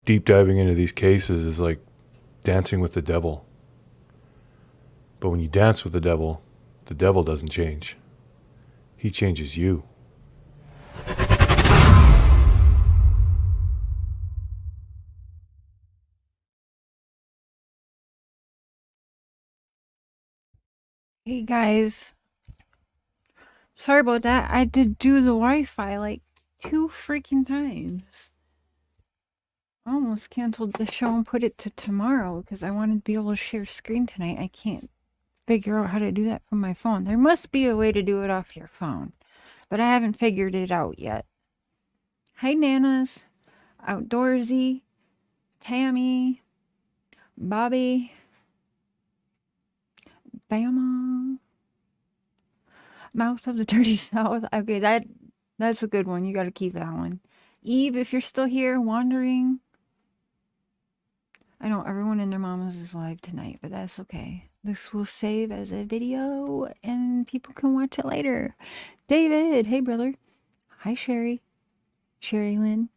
deep diving into these cases is like dancing with the devil. But when you dance with the devil doesn't change. He changes you. Hey guys, sorry about that. I did do the Wi-Fi like 2 freaking times. I almost canceled the show and put it to tomorrow because I wanted to be able to share screen tonight. I can't figure out how to do that from my phone. There must be a way to do it off your phone, but I haven't figured it out yet. Hi Nanas, Outdoorsy, Tammy, Bobby, Bama, Mouse of the Dirty South. Okay, that's a good one. You got to keep that one. Eve, if you're still here wandering, I know everyone and their mamas is live tonight, but that's okay. This will save as a video and people can watch it later. David, hey brother. Hi Sherry. Sherry Lynn.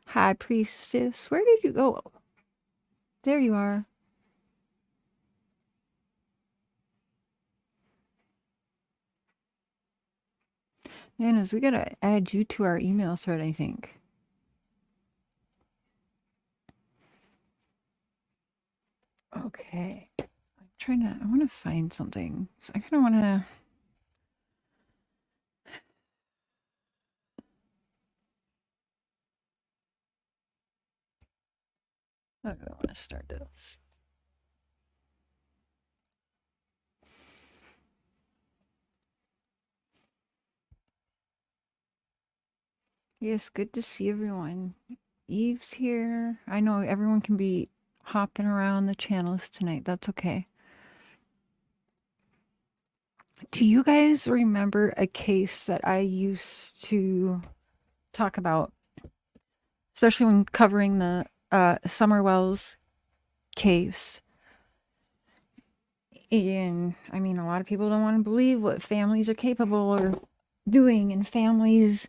Hi Priestess. Where did you go? There you are. Nanas, we gotta add you to our email thread, I think. Okay. I wanna find something. So I kinda wanna I don't want to start this. Yes, good to see everyone. Eve's here. I know everyone can be hopping around the channels tonight. That's okay. Do you guys remember a case that I used to talk about, especially when covering the Summerwells case? And I mean, a lot of people don't want to believe what families are capable of doing and families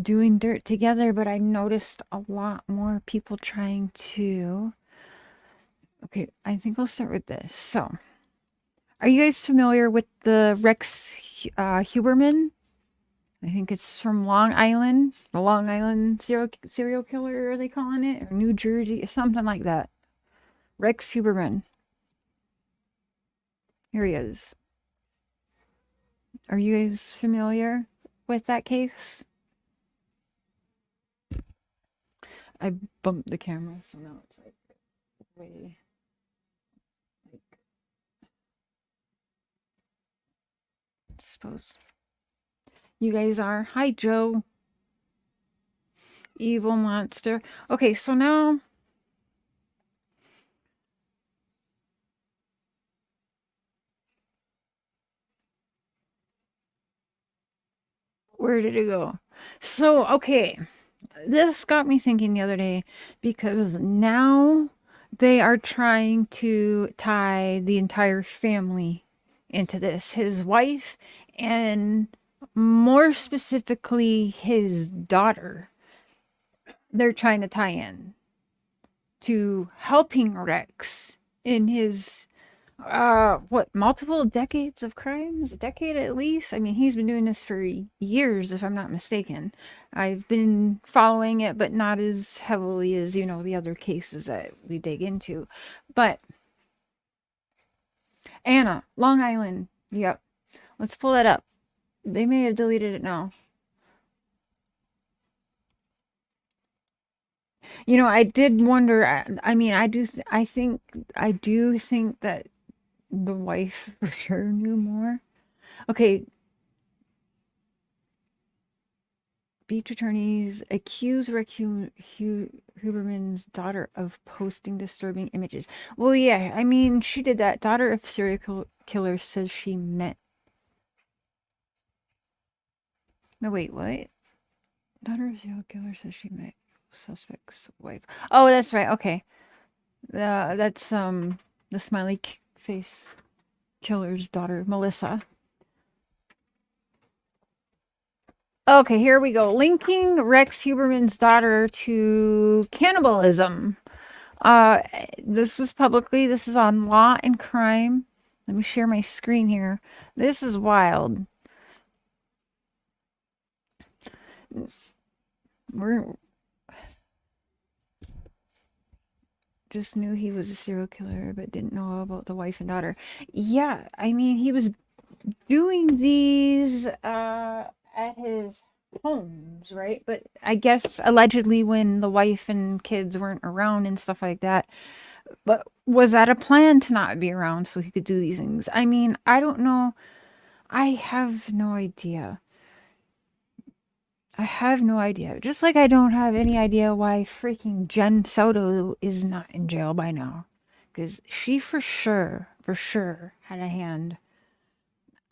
doing dirt together, but I noticed a lot more people trying to. Okay, I think I'll start with this. So, are you guys familiar with the Rex Huberman? I think it's from Long Island, the Long Island serial killer, are they calling it? Or New Jersey, something like that. Rex Huberman. Here he is. Are you guys familiar with that case? I bumped the camera, so now it's like way. Like, I suppose you guys are. Hi, Joe. Evil monster. Okay, so now where did it go? So, okay, this got me thinking the other day because now they are trying to tie the entire family into this. His wife and more specifically his daughter. They're trying to tie in to helping Rex in his what, multiple decades of crimes, a decade at least. I mean, he's been doing this for years if I'm not mistaken. I've been following it, but not as heavily as, you know, the other cases that we dig into. But Anna, Long Island, yep, let's pull that up. They may have deleted it now. You know, I did wonder. I mean, I do think that the wife for sure knew more. Okay, beach attorneys accuse Huberman's daughter of posting disturbing images. Well, yeah, I mean, she did that. Daughter of serial killer says she met. No, wait, what? Daughter of serial killer says she met suspect's wife. Oh, that's right. Okay, that's the smiley face killer's daughter, Melissa. Okay, here we go. Linking Rex Huberman's daughter to cannibalism. This was publicly. This is on Law and Crime. Let me share my screen here. This is wild. We're just knew he was a serial killer, but didn't know about the wife and daughter. Yeah, I mean, he was doing these at his homes, right? But I guess allegedly when the wife and kids weren't around and stuff like that. But was that a plan to not be around so he could do these things? I mean, I don't know. I have no idea. I have no idea. Just like I don't have any idea why freaking Jen Soto is not in jail by now. Because she for sure had a hand.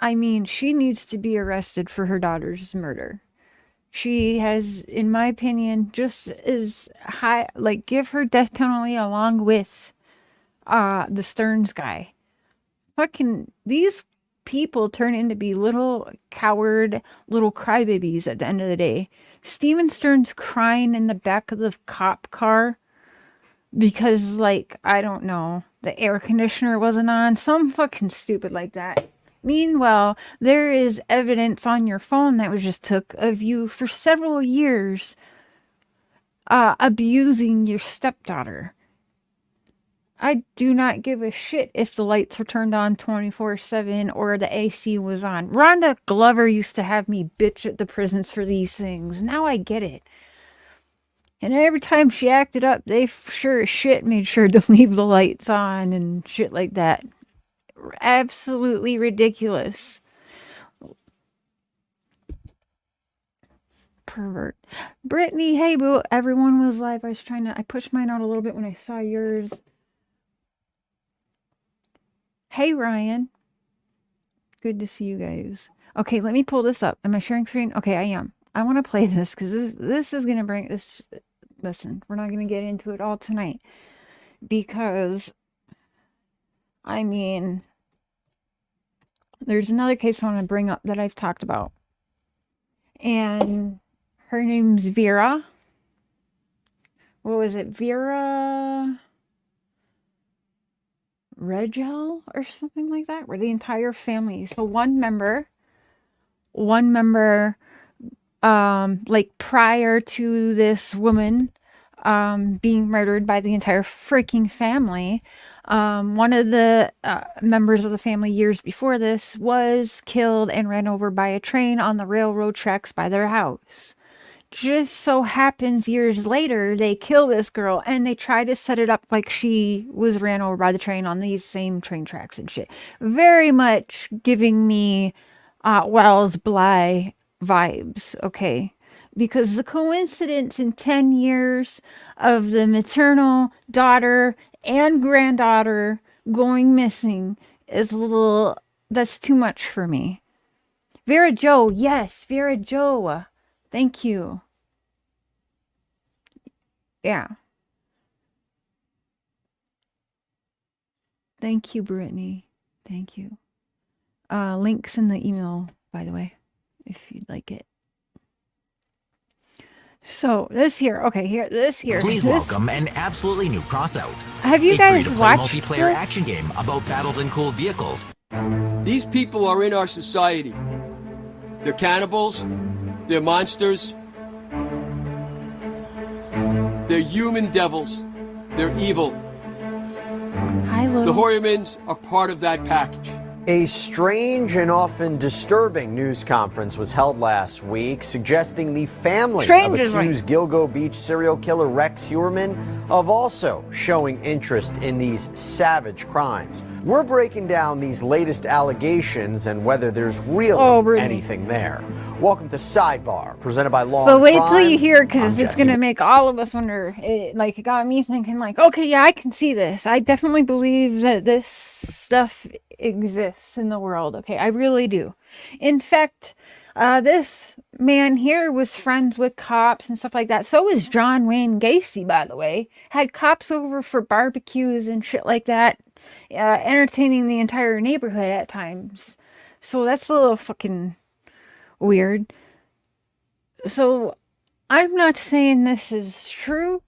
I mean, she needs to be arrested for her daughter's murder. She has, in my opinion, just as high, like, give her death penalty along with the Stearns guy. Fucking, these people turn into be little coward, little crybabies at the end of the day. Steven Stearns crying in the back of the cop car because, like, I don't know, the air conditioner wasn't on. Some fucking stupid like that. Meanwhile, there is evidence on your phone that was just took of you for several years abusing your stepdaughter. I do not give a shit if the lights were turned on 24/7 or the AC was on. Rhonda Glover used to have me bitch at the prisons for these things. Now I get it. And every time she acted up, they sure as shit made sure to leave the lights on and shit like that. Absolutely ridiculous. Pervert. Brittany, hey boo. Everyone was live. I pushed mine out a little bit when I saw yours. Hey Ryan. Good to see you guys. Okay, let me pull this up. Am I sharing screen? Okay, I am. I want to play this because this is going to bring this. Listen, we're not going to get into it all tonight because, I mean, there's another case I want to bring up that I've talked about. And her name's Vera. What was it? Vera Regel or something like that? Where the entire family. So one member, like prior to this woman being murdered by the entire freaking family, one of the members of the family years before this was killed and ran over by a train on the railroad tracks by their house. Just so happens years later they kill this girl and they try to set it up like she was ran over by the train on these same train tracks and shit. Very much giving me Wells Bly vibes, okay? Because the coincidence in 10 years of the maternal daughter and granddaughter going missing is a little, that's too much for me. Vera Jo, yes, Vera Jo. Thank you. Yeah. Thank you, Brittany. Thank you. Links in the email, by the way, if you'd like it. So this here, okay, this here. Please welcome an absolutely new crossout. Have you guys watched multiplayer this? action game about battles and cool vehicles. These people are in our society. They're cannibals. They're monsters. They're human devils. They're evil. Hi, Lou. The Heuermanns are part of that package. A strange and often disturbing news conference was held last week, suggesting the family Strange of is right. accused Gilgo Beach serial killer Rex Heuermann of also showing interest in these savage crimes. We're breaking down these latest allegations and whether there's really anything there. Welcome to Sidebar, presented by Law But and wait Crime. till you hear, because I'm it's going to Jesse. make all of us wonder. It got me thinking, like, okay, yeah, I can see this. I definitely believe that this stuff exists in the world. Okay, I really do. In fact, this man here was friends with cops and stuff like that. So was John Wayne Gacy, by the way. Had cops over for barbecues and shit like that, entertaining the entire neighborhood at times. So that's a little fucking weird. So I'm not saying this is true.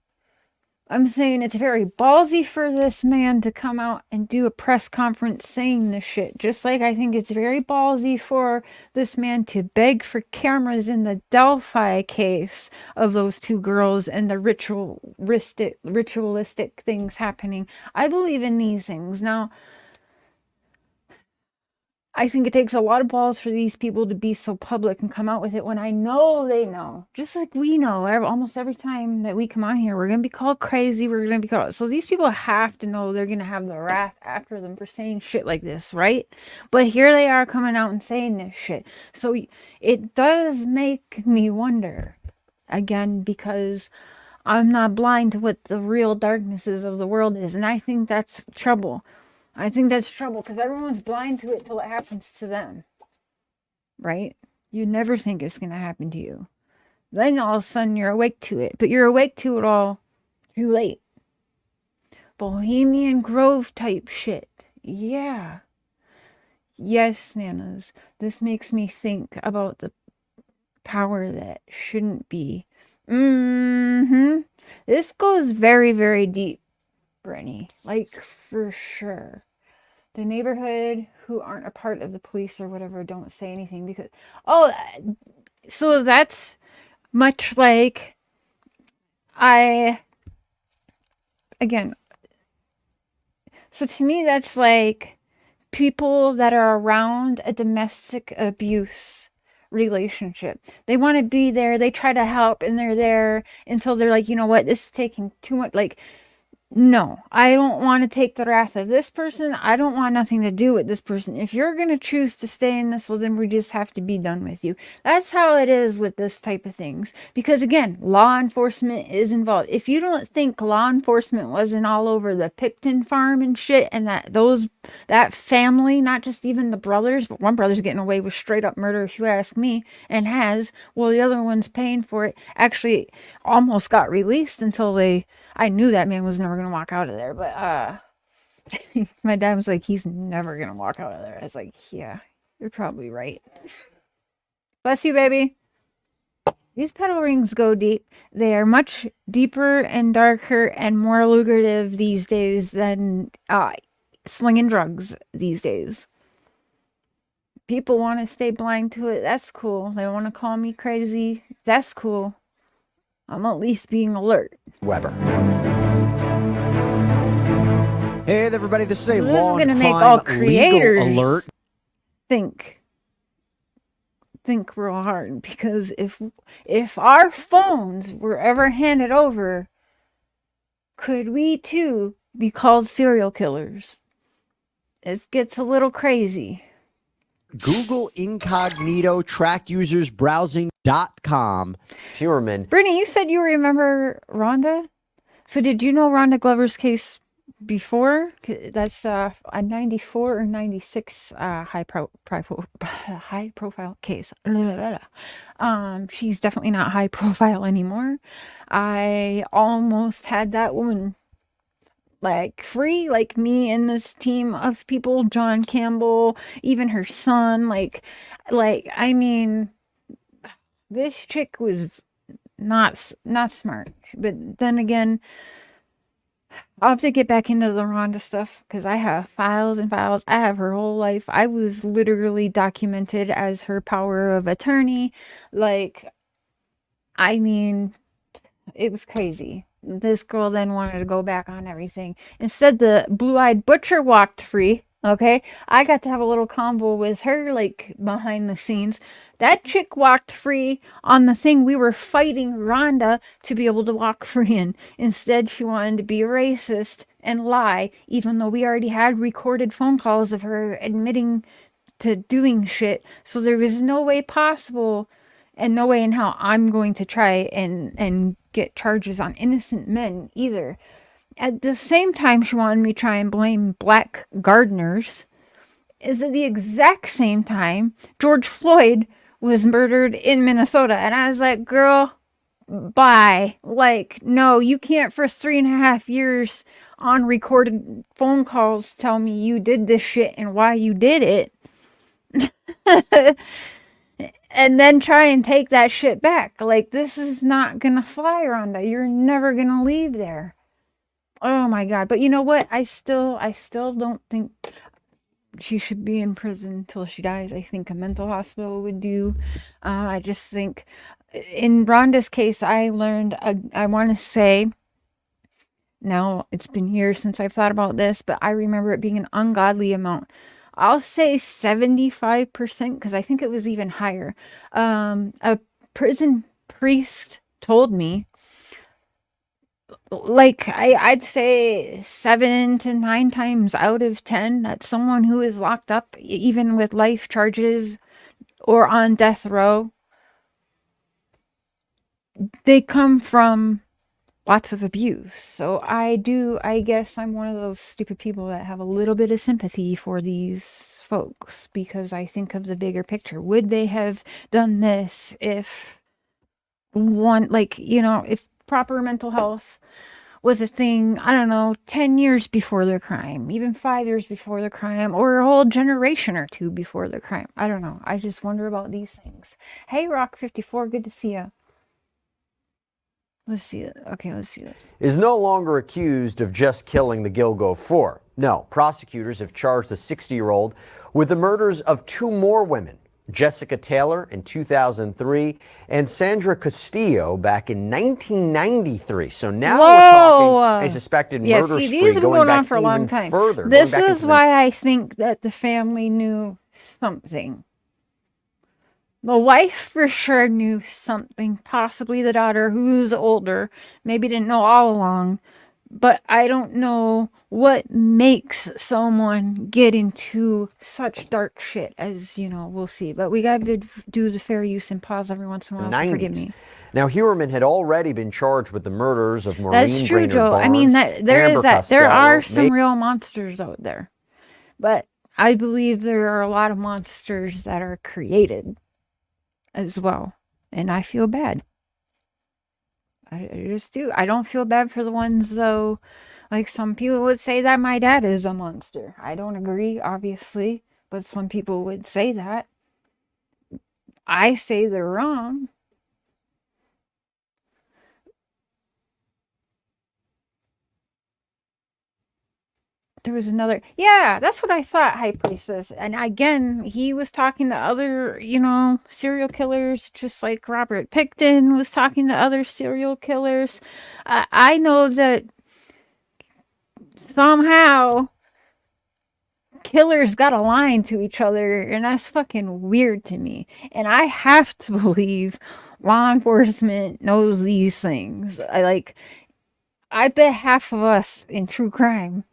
I'm saying it's very ballsy for this man to come out and do a press conference saying this shit. Just like I think it's very ballsy for this man to beg for cameras in the Delphi case of those two girls and the ritualistic things happening. I believe in these things. Now, I think it takes a lot of balls for these people to be so public and come out with it when I know they know. Just like we know, almost every time that we come on here, we're going to be called crazy. We're going to be called... So these people have to know they're going to have the wrath after them for saying shit like this, right? But here they are coming out and saying this shit. So it does make me wonder, again, because I'm not blind to what the real darknesses of the world is. And I think that's trouble. I think that's trouble because everyone's blind to it till it happens to them. Right? You never think it's going to happen to you. Then all of a sudden you're awake to it. But you're awake to it all too late. Bohemian Grove type shit. Yeah. Yes, Nanas. This makes me think about the power that shouldn't be. This goes very, very deep, Brittany. Like, for sure. The neighborhood who aren't a part of the police or whatever don't say anything because... Oh, so that's much like... Again... So to me, that's like people that are around a domestic abuse relationship. They want to be there. They try to help and they're there until they're like, you know what? This is taking too much... Like... No, I don't want to take the wrath of this person. I don't want nothing to do with this person. If you're going to choose to stay in this, well, then we just have to be done with you. That's how it is with this type of things. Because again, law enforcement is involved. If you don't think law enforcement wasn't all over the Picton farm and shit, and that family, not just even the brothers, but one brother's getting away with straight up murder, if you ask me, and has, well, the other one's paying for it, actually almost got released until I knew that man was never going to walk out of there, but my dad was like, he's never going to walk out of there. I was like, yeah, you're probably right. Bless you, baby. These pedal rings go deep. They are much deeper and darker and more lucrative these days than slinging drugs these days. People want to stay blind to it. That's cool. They want to call me crazy. That's cool. I'm at least being alert. Weber. Hey everybody, this is a This long is going to make all creators alert. think real hard, because if our phones were ever handed over, could we too be called serial killers? It gets a little crazy. Google Incognito tracked users browsing.com. Heuermann. Brittany, you said you remember Rhonda. So did you know Rhonda Glover's case before? That's a 94 or 96 high profile case. She's definitely not high profile anymore. I almost had that woman like free, like me and this team of people, John Campbell, even her son, like I mean, this chick was not smart. But then again, I'll have to get back into the Rhonda stuff because I have files and files. I have her whole life. I was literally documented as her power of attorney. Like, I mean, it was crazy. This girl then wanted to go back on everything. Instead, the blue-eyed butcher walked free. Okay, I got to have a little convo with her, like, behind the scenes. That chick walked free on the thing we were fighting Rhonda to be able to walk free in. Instead, she wanted to be racist and lie, even though we already had recorded phone calls of her admitting to doing shit. So there was no way possible and no way in how I'm going to try and get charges on innocent men either. At the same time, she wanted me to try and blame black gardeners. Is at the exact same time George Floyd was murdered in Minnesota. And I was like, girl, bye. Like, no, you can't for 3.5 years on recorded phone calls tell me you did this shit and why you did it. and then try and take that shit back. Like, this is not gonna fly, Rhonda. You're never gonna leave there. Oh my God. But you know what? I still don't think she should be in prison till she dies. I think a mental hospital would do. I just think in Rhonda's case, I learned, I want to say, now it's been years since I've thought about this, but I remember it being an ungodly amount. I'll say 75%, because I think it was even higher. A prison priest told me, like, I'd say 7 to 9 times out of 10 that someone who is locked up, even with life charges or on death row, they come from lots of abuse. So I guess I'm one of those stupid people that have a little bit of sympathy for these folks, because I think of the bigger picture. Would they have done this if if proper mental health was a thing, I don't know, 10 years before their crime, even 5 years before their crime, or a whole generation or two before their crime? I don't know. I just wonder about these things. Hey, Rock54, good to see you. Let's see it. Okay, let's see this. Is no longer accused of just killing the Gilgo Four. No, prosecutors have charged the 60-year-old with the murders of 2 more women, Jessica Taylor in 2003 and Sandra Castillo back in 1993. So now we're talking a suspected murder spree these have been going on for a long even time. further. This is why I think that the family knew something. The wife for sure knew something, possibly the daughter, who's older, maybe didn't know all along, but I don't know what makes someone get into such dark shit, as, we'll see. But we got to do the fair use and pause every once in a while, so forgive me. Now, Heuermann had already been charged with the murders of Maureen That's true, Brainerd Joe. Barnes, I mean, there Amber is that. Costello, There are some real monsters out there. But I believe there are a lot of monsters that are created as well, and I feel bad. I just do. I don't feel bad for the ones, though, like some people would say that my dad is a monster. I don't agree, obviously, but some people would say that. I say they're wrong. There was another, yeah, that's what I thought, High Priestess. And again, he was talking to other, serial killers, just like Robert Pickton was talking to other serial killers. I know that somehow killers got aligned to each other, and that's fucking weird to me. And I have to believe law enforcement knows these things. I bet half of us in true crime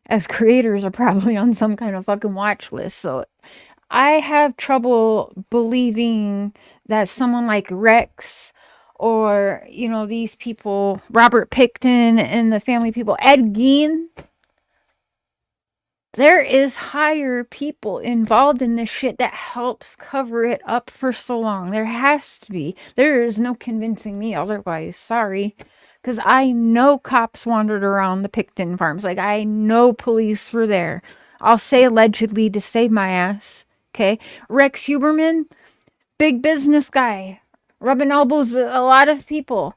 as creators are probably on some kind of fucking watch list. So I have trouble believing that someone like Rex or, these people, Robert Pickton and the family people, Ed Gein, there is higher people involved in this shit that helps cover it up for so long. There has to be. There is no convincing me otherwise. Sorry. Because I know cops wandered around the Pickton farms. Like, I know police were there. I'll say allegedly to save my ass. Okay? Rex Heuermann, big business guy. Rubbing elbows with a lot of people.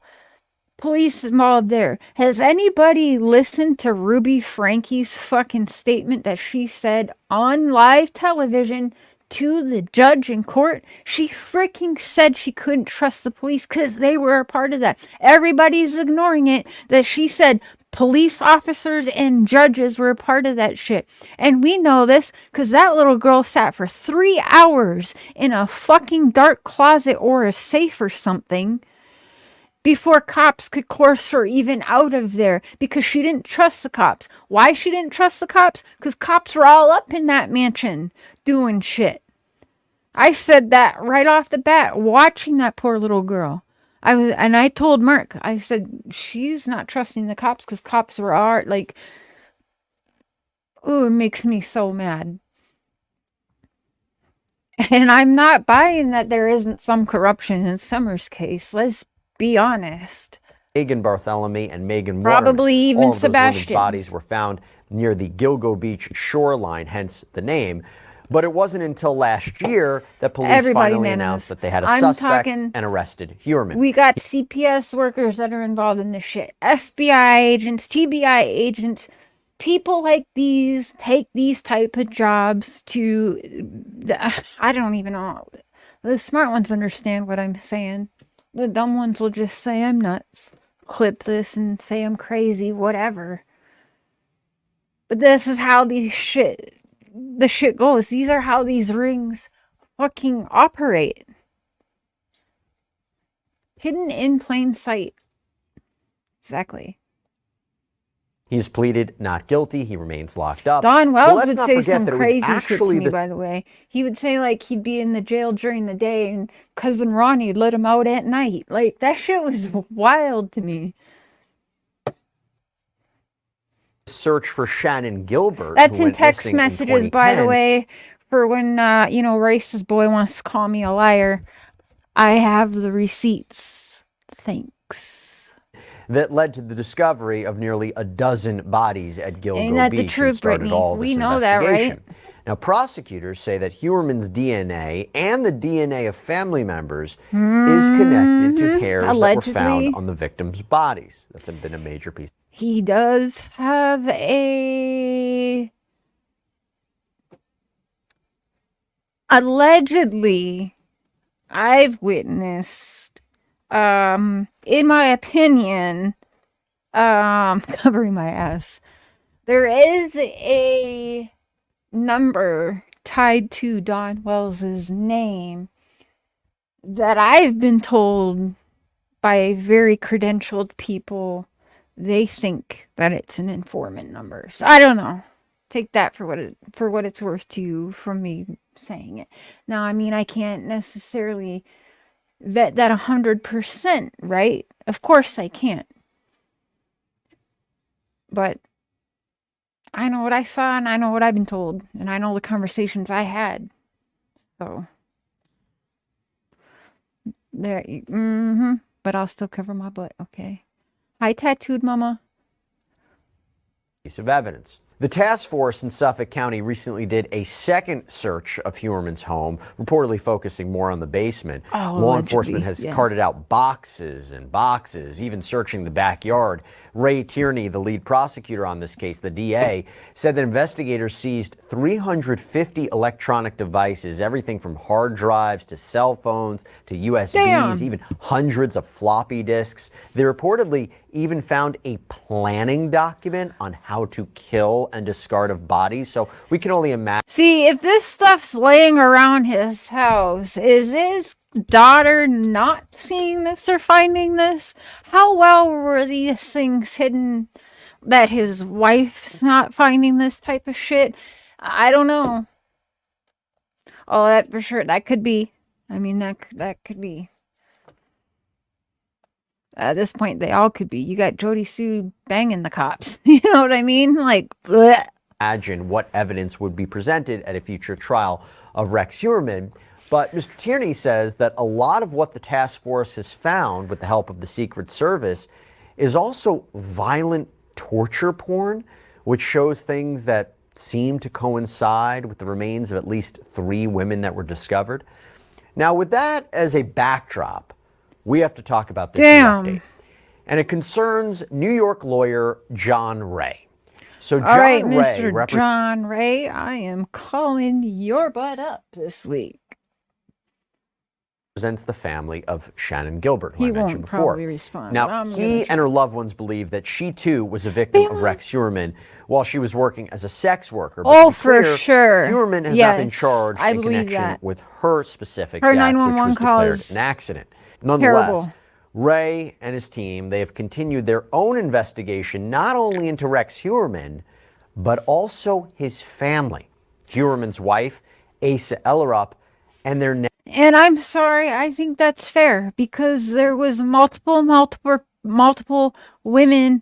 Police involved there. Has anybody listened to Ruby Frankie's fucking statement that she said on live television to the judge in court? She freaking said she couldn't trust the police because they were a part of that. Everybody's ignoring it, that she said police officers and judges were a part of that shit. And we know this because that little girl sat for 3 hours in a fucking dark closet or a safe or something before cops could coerce her even out of there, because she didn't trust the cops. Why she didn't trust the cops? Because cops were all up in that mansion doing shit. I said that right off the bat, watching that poor little girl. I told Mark, I said, she's not trusting the cops because cops are like, ooh, it makes me so mad. And I'm not buying that there isn't some corruption in Summer's case. Let's be honest. Megan Bartholomew and Megan Probably Waterman. even All of those women's Sebastian's bodies were found near the Gilgo Beach shoreline, hence the name. But it wasn't until last year that police Everybody finally knows. announced that they had a I'm suspect talking- and arrested Heuermann. We got CPS workers that are involved in this shit. FBI agents, TBI agents, people like these take these type of jobs to, I don't even know. The smart ones understand what I'm saying. The dumb ones will just say I'm nuts, clip this and say I'm crazy, whatever. But this is how the shit goes. These are how these rings fucking operate. Hidden in plain sight. Exactly. He's pleaded not guilty. He remains locked up. Don But Wells let's would not say forget some that it was crazy shit to actually me, by the way. He would say, like, he'd be in the jail during the day and Cousin Ronnie let him out at night. Like, that shit was wild to me. search for Shannon Gilbert. That's who in went text missing in messages, by the 2010. way, for when, racist boy wants to call me a liar. I have the receipts. Thanks. That led to the discovery of nearly a dozen bodies at Gilgo Ain't that the Beach truth, and started Brittany? all We this know that, investigation. right? Now, prosecutors say that Heuermann's DNA and the DNA of family members is connected to hairs that were found Allegedly. on the victims' bodies. That's been a major piece. He does have a... Allegedly, I've witnessed, in my opinion, covering my ass, there is a number tied to Don Wells's name that I've been told by very credentialed people they think that it's an informant number. So I don't know. Take that for what it's worth to you from me saying it. Now, I mean, I can't necessarily vet that 100%, right? Of course I can't. But I know what I saw and I know what I've been told and I know the conversations I had. So there, but I'll still cover my butt, okay? Hi, tattooed mama. Piece of evidence. The task force in Suffolk County recently did a second search of Heuermann's home, reportedly focusing more on the basement. Oh, Law allegedly, enforcement has yeah. carted out boxes and boxes, even searching the backyard. Ray Tierney, the lead prosecutor on this case, the DA, said that investigators seized 350 electronic devices, everything from hard drives to cell phones to USBs, Damn. even hundreds of floppy disks. They reportedly even found a planning document on how to kill and discard of bodies. So we can only imagine. See, if this stuff's laying around his house, is his daughter not seeing this or finding this? How well were these things hidden that his wife's not finding this type of shit? I don't know. Oh, that for sure. That could be. I mean, that could be. At this point, they all could be. You got Jody Sue banging the cops. You know what I mean? Like, bleh. Imagine what evidence would be presented at a future trial of Rex Heuermann. But Mr. Tierney says that a lot of what the task force has found with the help of the Secret Service is also violent torture porn, which shows things that seem to coincide with the remains of at least 3 women that were discovered. Now, with that as a backdrop, we have to talk about this Damn. update. And it concerns New York lawyer John Ray. So John All right, Ray Mr. John Ray, I am calling your butt up this week. represents the family of Shannon Gilbert, who He I mentioned won't before. probably respond. Now, I'm he gonna and her loved ones believe that she too was a victim of Rex Heuermann while she was working as a sex worker. But Oh, to be for clear, sure. Heuermann has not been Yes, charged I in believe connection that. with her specific Her death, which 911 was call declared is an accident. Nonetheless, terrible. Ray and his team, they have continued their own investigation not only into Rex Heuermann, but also his family. Heuermann's wife, Asa Ellerup, and their And I'm sorry, I think that's fair because there was multiple women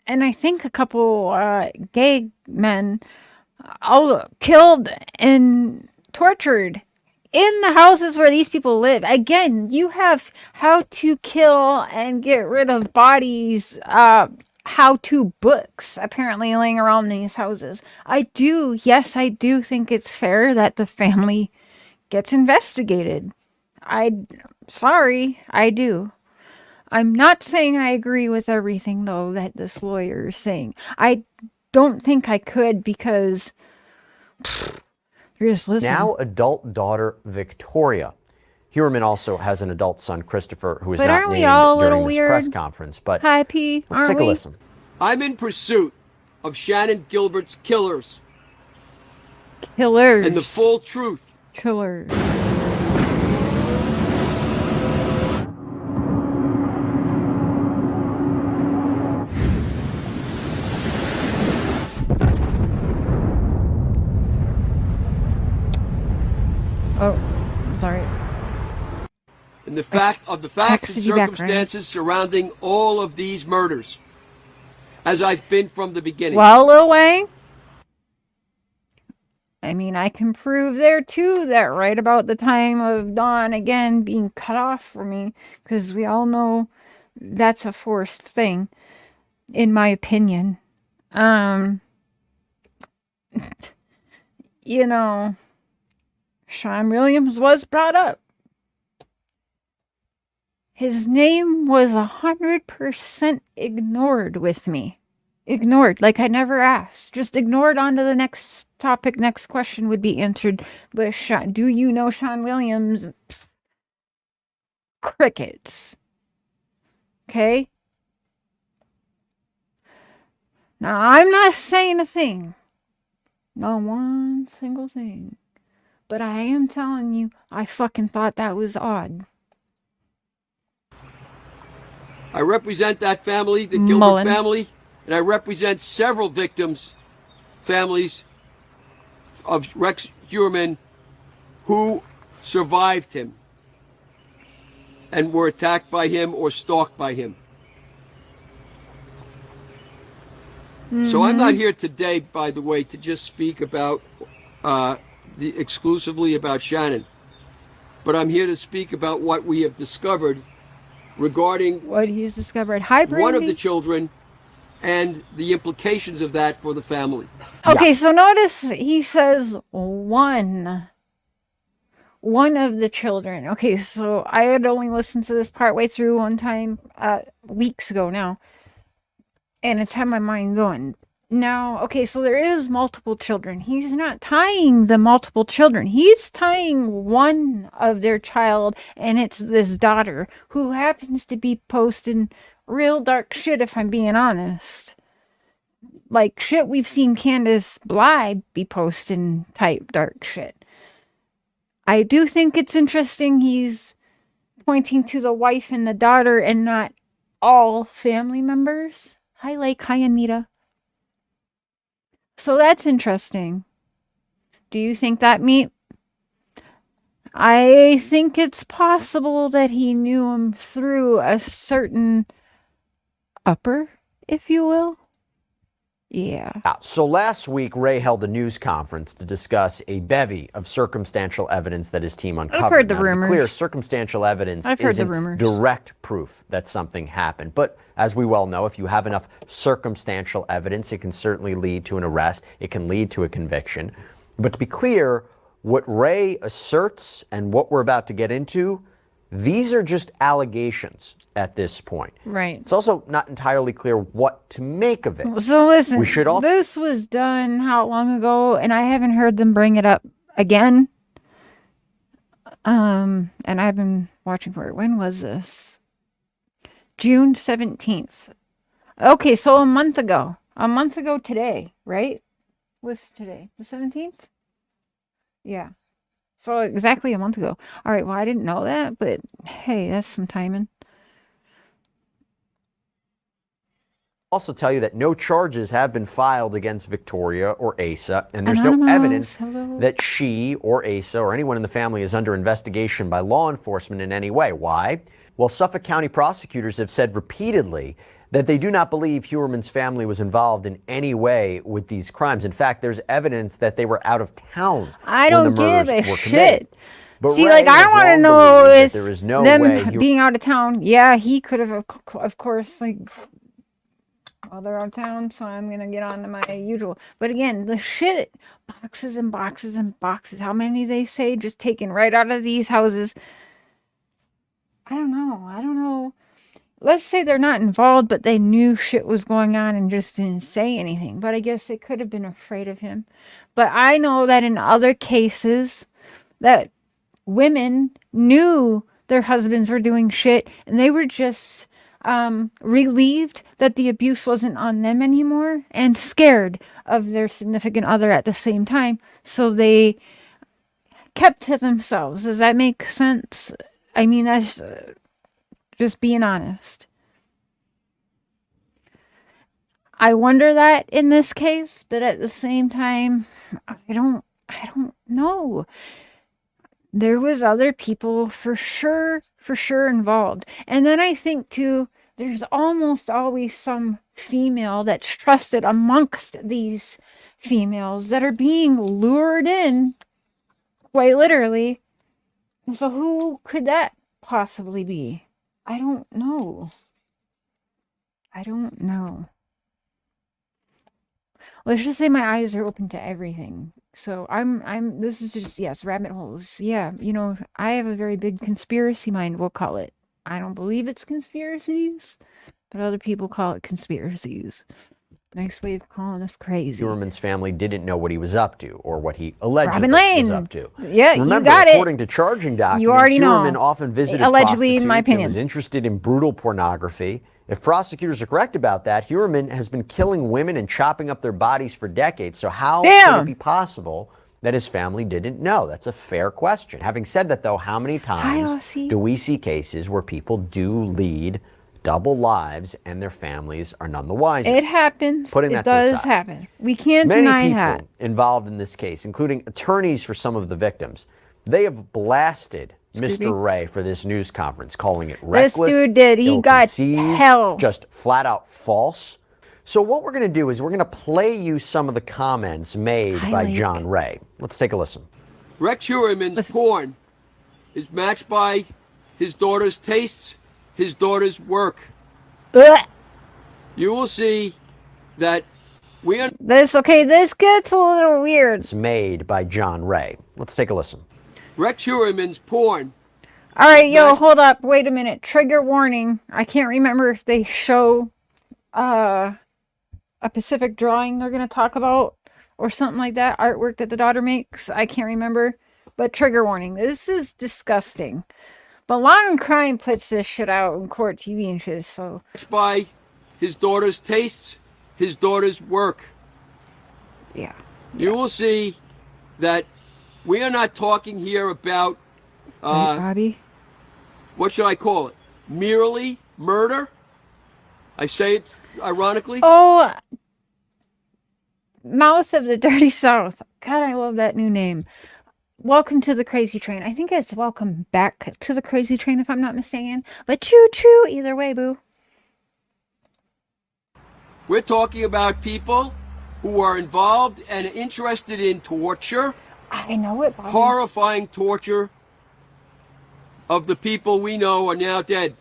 and I think a couple gay men all killed and tortured in the houses where these people live. Again, you have how to kill and get rid of bodies. how-to books apparently laying around these houses. Yes, I do think it's fair that the family gets investigated. Sorry, I do. I'm not saying I agree with everything, though, that this lawyer is saying. I don't think I could because... just listen. Now adult daughter Victoria. Heuermann also has an adult son, Christopher, who is not named during this press conference. But hi, P. Let's take a listen. I'm in pursuit of Shannon Gilbert's killers. Killers. And the full truth. Killers. Oh, sorry. And the facts and circumstances surrounding all of these murders, as I've been from the beginning. Well, Lil Wayne, I mean, I can prove there too that right about the time of Dawn again being cut off for me, because we all know that's a forced thing, in my opinion. You know, Sean Williams was brought up. His name was 100% ignored with me. Ignored, like I never asked. Just ignored on to the next topic, next question would be answered. But do you know Sean Williams? Psst. Crickets. Okay? Now, I'm not saying a thing. Not one single thing. But I am telling you, I fucking thought that was odd. I represent that family, the Gilbert family, and I represent several victims, families of Rex Heuermann who survived him and were attacked by him or stalked by him. So I'm not here today, by the way, to just speak about exclusively about Shannon, but I'm here to speak about what we have discovered regarding what he's discovered. Hi, Brandy. One of the children and the implications of that for the family. Okay, so notice he says one of the children. Okay, so I had only listened to this part way through one time weeks ago now, and it's had my mind going. Now, okay, so there is multiple children. He's not tying the multiple children. He's tying one of their child, and it's this daughter who happens to be posting real dark shit, if I'm being honest. Like shit we've seen Candace Bly be posting type dark shit. I do think it's interesting he's pointing to the wife and the daughter and not all family members. Hi, Lake. Hi, Anita. So that's interesting. Do you think that I think it's possible that he knew him through a certain upper, if you will. Yeah. So last week, Ray held a news conference to discuss a bevy of circumstantial evidence that his team uncovered. I've heard the now, rumors. To be clear, circumstantial evidence isn't direct proof that something happened. But as we well know, if you have enough circumstantial evidence, it can certainly lead to an arrest. It can lead to a conviction. But to be clear, what Ray asserts and what we're about to get into, these are just allegations at this point. Right. It's also not entirely clear what to make of it. So listen, this was done how long ago, and I haven't heard them bring it up again. And I've been watching for it. When was this? June 17th. Okay, so a month ago. A month ago today, right? What's today? The 17th? Yeah. So exactly a month ago. All right, well, I didn't know that, but hey, that's some timing. Also tell you that no charges have been filed against Victoria or Asa, and there's no evidence that she or Asa or anyone in the family is under investigation by law enforcement in any way. Why? Well, Suffolk County prosecutors have said repeatedly that they do not believe Heuermann's family was involved in any way with these crimes. In fact, there's evidence that they were out of town I don't give a shit. But see, Ray like, I want to know if there is no them way being out of town, yeah, he could have, of course, like, Well, they're out of town, so I'm going to get on to my usual. But again, the shit, boxes and boxes and boxes. How many they say just taken right out of these houses? I don't know. Let's say they're not involved, but they knew shit was going on and just didn't say anything. But I guess they could have been afraid of him. But I know that in other cases that women knew their husbands were doing shit and they were just relieved that the abuse wasn't on them anymore and scared of their significant other at the same time. So they kept to themselves. Does that make sense? I mean, that's just being honest. I wonder that in this case, but at the same time, I don't know. There was other people for sure involved. And then I think too, there's almost always some female that's trusted amongst these females that are being lured in, quite literally. And so who could that possibly be? I don't know. Let's just say my eyes are open to everything. So this is just, yes, rabbit holes. Yeah, you know, I have a very big conspiracy mind, we'll call it. I don't believe it's conspiracies, but other people call it conspiracies. Nice way of calling us crazy. Heuermann's family didn't know what he was up to or what he allegedly was up to. Yeah, remember, you got according to charging documents, you already Heuermann know. often visited Allegedly, in my prostitutes and opinion. was interested in brutal pornography. If prosecutors are correct about that, Heuermann has been killing women and chopping up their bodies for decades. So how could it be possible that his family didn't know? That's a fair question. Having said that, though, how many times do we see cases where people do lead double lives and their families are none the wiser? It happens. Putting that it to the does side. happen. We can't Many deny people that. involved in this case, including attorneys for some of the victims, they have blasted Mr. Ray for this news conference, calling it reckless, this dude did. He got ill-conceived, hell. just flat out false. So what we're going to do is we're going to play you some of the comments made by John Ray. Let's take a listen. Rex Heuermann's porn is matched by his daughter's tastes, his daughter's work. You will see that we are... This gets a little weird. It's made by John Ray. Let's take a listen. Rex Heuermann's porn. All right, yo, hold up. Wait a minute. Trigger warning. I can't remember if they show a specific drawing they're going to talk about or something like that. Artwork that the daughter makes. I can't remember. But trigger warning. This is disgusting. But Law and Crime puts this shit out in court TV and shit, so... By his daughter's tastes, his daughter's work. Yeah. You will see that we are not talking here about... right, Bobby? What should I call it? Merely murder? I say it ironically. Oh, Mouth of the Dirty South. God, I love that new name. Welcome to the Crazy Train. I think it's welcome back to the Crazy Train, if I'm not mistaken. But choo-choo, either way, boo. We're talking about people who are involved and interested in torture. I know it, Bobby. Horrifying torture of the people we know are now dead.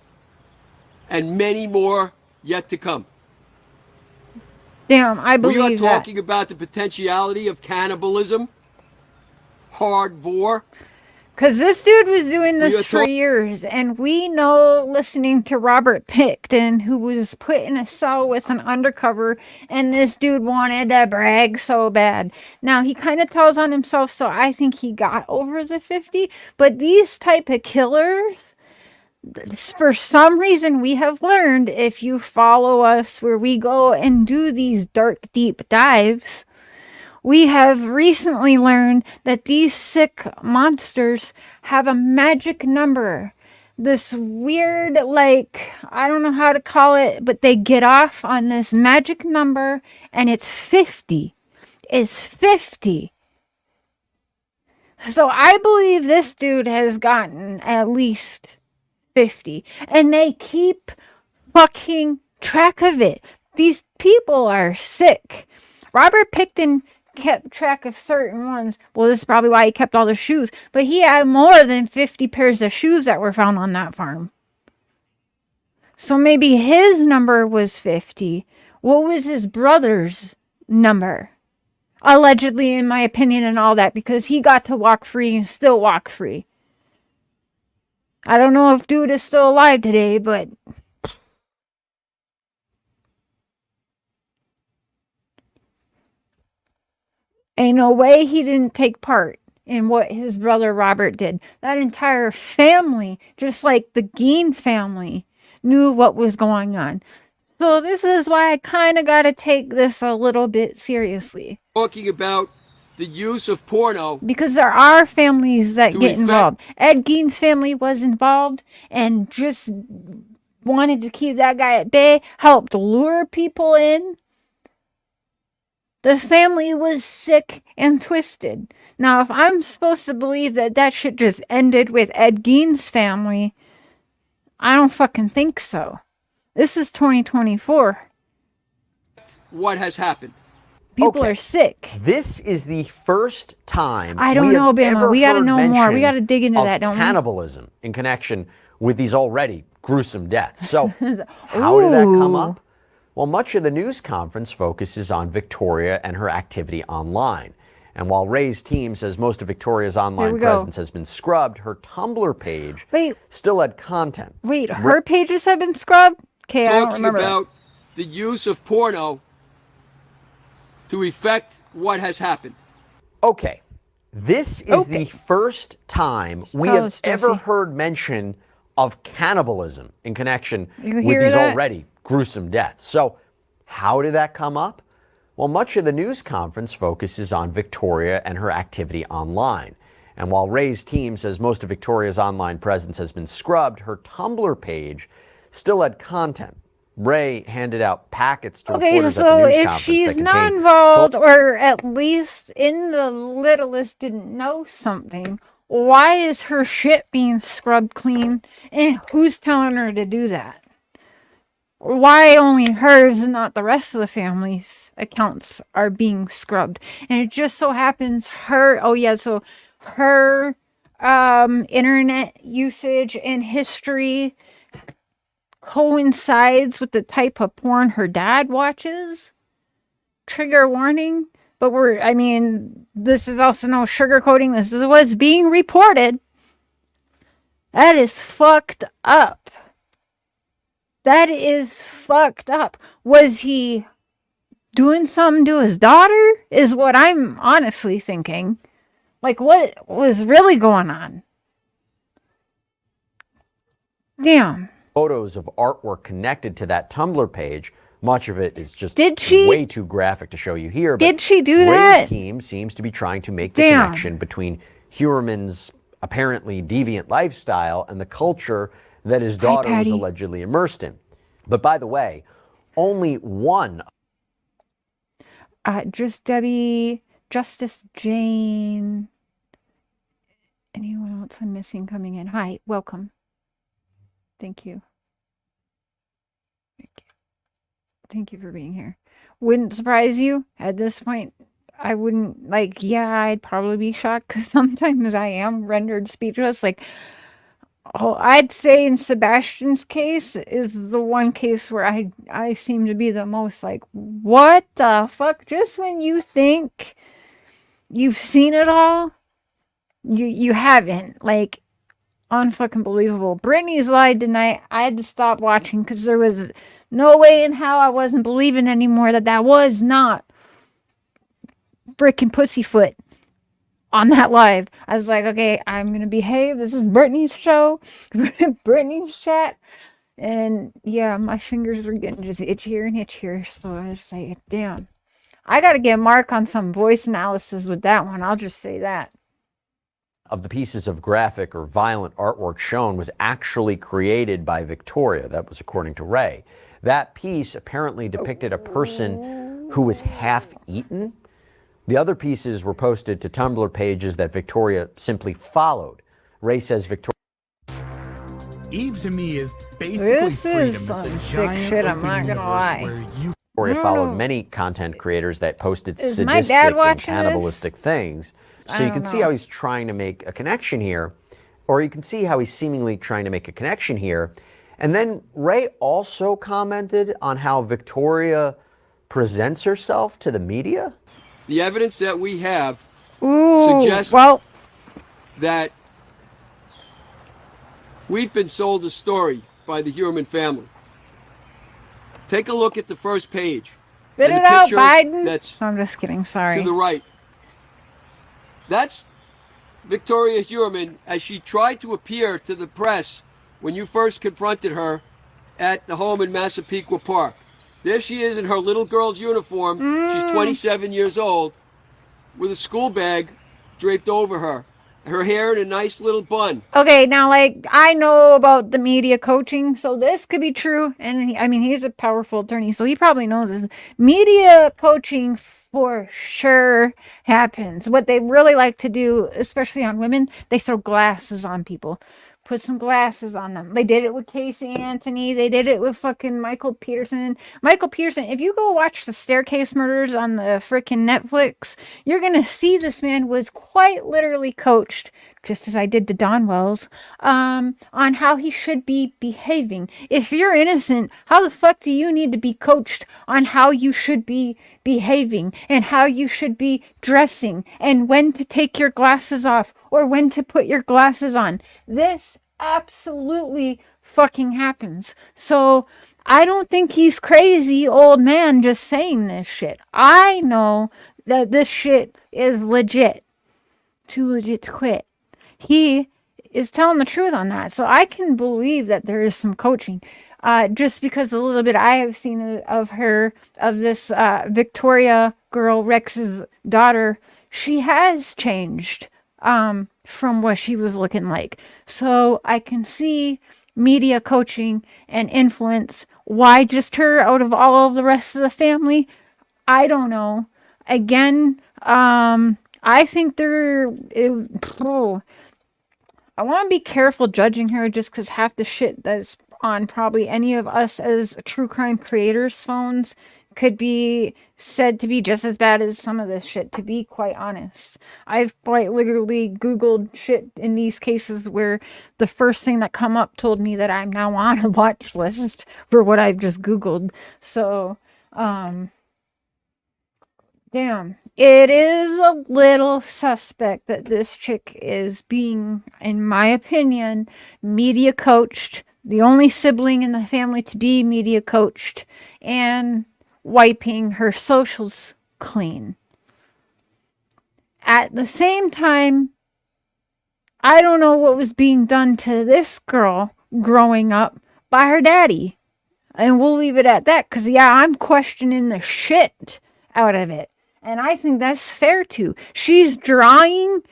And many more yet to come. Damn, I believe that. We are talking about the potentiality of cannibalism, hardcore. Because this dude was doing this for years, and we know, listening to Robert Pickton, who was put in a cell with an undercover, and this dude wanted to brag so bad. Now, he kind of tells on himself, so I think he got over the 50, but these type of killers, for some reason we have learned, if you follow us where we go and do these dark, deep dives, we have recently learned that these sick monsters have a magic number. This weird, like, I don't know how to call it, but they get off on this magic number, and it's 50. It's 50. So I believe this dude has gotten at least 50. And they keep fucking track of it. These people are sick. Robert Pickton kept track of certain ones. Well, this is probably why he kept all the shoes. But he had more than 50 pairs of shoes that were found on that farm. So maybe his number was 50. What was his brother's number? Allegedly, in my opinion, and all that, because he got to walk free and still walk free. I don't know if dude is still alive today, but ain't no way he didn't take part in what his brother Robert did. That entire family, just like the Gein family, knew what was going on. So this is why I kind of got to take this a little bit seriously. Talking about the use of porno. Because there are families that get involved. Ed Gein's family was involved and just wanted to keep that guy at bay, helped lure people in. The family was sick and twisted. Now, if I'm supposed to believe that that shit just ended with Ed Gein's family, I don't fucking think so. This is 2024. What has happened? People are sick. This is the first time I don't know, Bama. We got to know more. We got to dig into that, don't we? Cannibalism in connection with these already gruesome deaths. So, how did that come up? Well, much of the news conference focuses on Victoria and her activity online. And while Ray's team says most of Victoria's online presence has been scrubbed, her Tumblr page still had content. Wait, her pages have been scrubbed? Okay, I don't remember. Talking about the use of porno to effect what has happened. Okay, this is the first time we have ever heard mention of cannibalism in connection with these already gruesome deaths. So how did that come up? Well, much of the news conference focuses on Victoria and her activity online. And while Ray's team says most of Victoria's online presence has been scrubbed, her Tumblr page still had content. Ray handed out packets to reporters at the news conference. Okay, so if she's not involved, or at least in the littlest didn't know something, why is her shit being scrubbed clean? And who's telling her to do that? Why only hers, not the rest of the family's accounts are being scrubbed? And it just so happens her, so her internet usage and history coincides with the type of porn her dad watches. Trigger warning. But this is also no sugarcoating. This is what's being reported. That is fucked up. That is fucked up. Was he doing something to his daughter? Is what I'm honestly thinking. Like, what was really going on? Damn. Photos of artwork connected to that Tumblr page. Much of it is just way too graphic to show you here. But did she do that? Ray's team seems to be trying to make the connection between Heuermann's apparently deviant lifestyle and the culture that his daughter was allegedly immersed in. But by the way, only one. Just Debbie, Justice Jane. Anyone else I'm missing coming in? Hi, welcome. Thank you. Thank you for being here. Wouldn't surprise you at this point. I wouldn't I'd probably be shocked because sometimes I am rendered speechless. I'd say in Sebastian's case is the one case where I seem to be the most what the fuck? Just when you think you've seen it all, you haven't. Unfucking believable. Brittany's lied tonight. I had to stop watching because there was no way in hell I wasn't believing anymore that was not freaking pussyfoot on that live. I was like, okay, I'm gonna behave. This is Brittany's show, Brittany's chat, and yeah, my fingers were getting just itchier and itchier. So I was like, damn, I gotta get Mark on some voice analysis with that one. I'll just say that. Of the pieces of graphic or violent artwork shown was actually created by Victoria. That was according to Ray. That piece apparently depicted a person who was half-eaten. The other pieces were posted to Tumblr pages that Victoria simply followed. Ray says Victoria... Eve to me is basically freedom. It's some sick shit, I'm not gonna lie. Victoria followed many content creators that posted sadistic and cannibalistic things. So you can see how he's trying to make a connection here, or you can see how he's seemingly trying to make a connection here. And then Ray also commented on how Victoria presents herself to the media? The evidence that we have Ooh, suggests well, that we've been sold a story by the Heuermann family. Take a look at the first page. spit and it the out, picture Biden. that's I'm just kidding. Sorry. to the right. That's Victoria Heuermann as she tried to appear to the press when you first confronted her at the home in Massapequa Park. There she is in her little girl's uniform. She's 27 years old with a school bag draped over her. Her hair in a nice little bun. Okay, now, like, I know about the media coaching, so this could be true. And I mean, he's a powerful attorney, so he probably knows this. Media coaching for sure happens. What they really like to do, especially on women, they throw glasses on people. Put some glasses on them. They did it with Casey Anthony. They did it with fucking Michael Peterson. Michael Peterson, if you go watch the Staircase Murders on the freaking Netflix, you're going to see this man was quite literally coached, just as I did to Don Wells, on how he should be behaving. If you're innocent, how the fuck do you need to be coached on how you should be behaving and how you should be dressing and when to take your glasses off or when to put your glasses on? This absolutely fucking happens. So I don't think he's crazy old man just saying this shit. I know that this shit is legit. Too legit to quit. He is telling the truth on that. So I can believe that there is some coaching. Just because a little bit I have seen of her, of this Victoria girl, Rex's daughter, she has changed from what she was looking like. So I can see media coaching and influence. Why just her out of all of the rest of the family? I don't know. Again, I think I want to be careful judging her just because half the shit that's on probably any of us as true crime creators' phones could be said to be just as bad as some of this shit, to be quite honest. I've quite literally Googled shit in these cases where the first thing that come up told me that I'm now on a watch list for what I've just Googled. So, damn. It is a little suspect that this chick is being, in my opinion, media coached. The only sibling in the family to be media coached. And wiping her socials clean. At the same time, I don't know what was being done to this girl growing up by her daddy. And we'll leave it at that, because yeah, I'm questioning the shit out of it. And I think that's fair too. She's drawing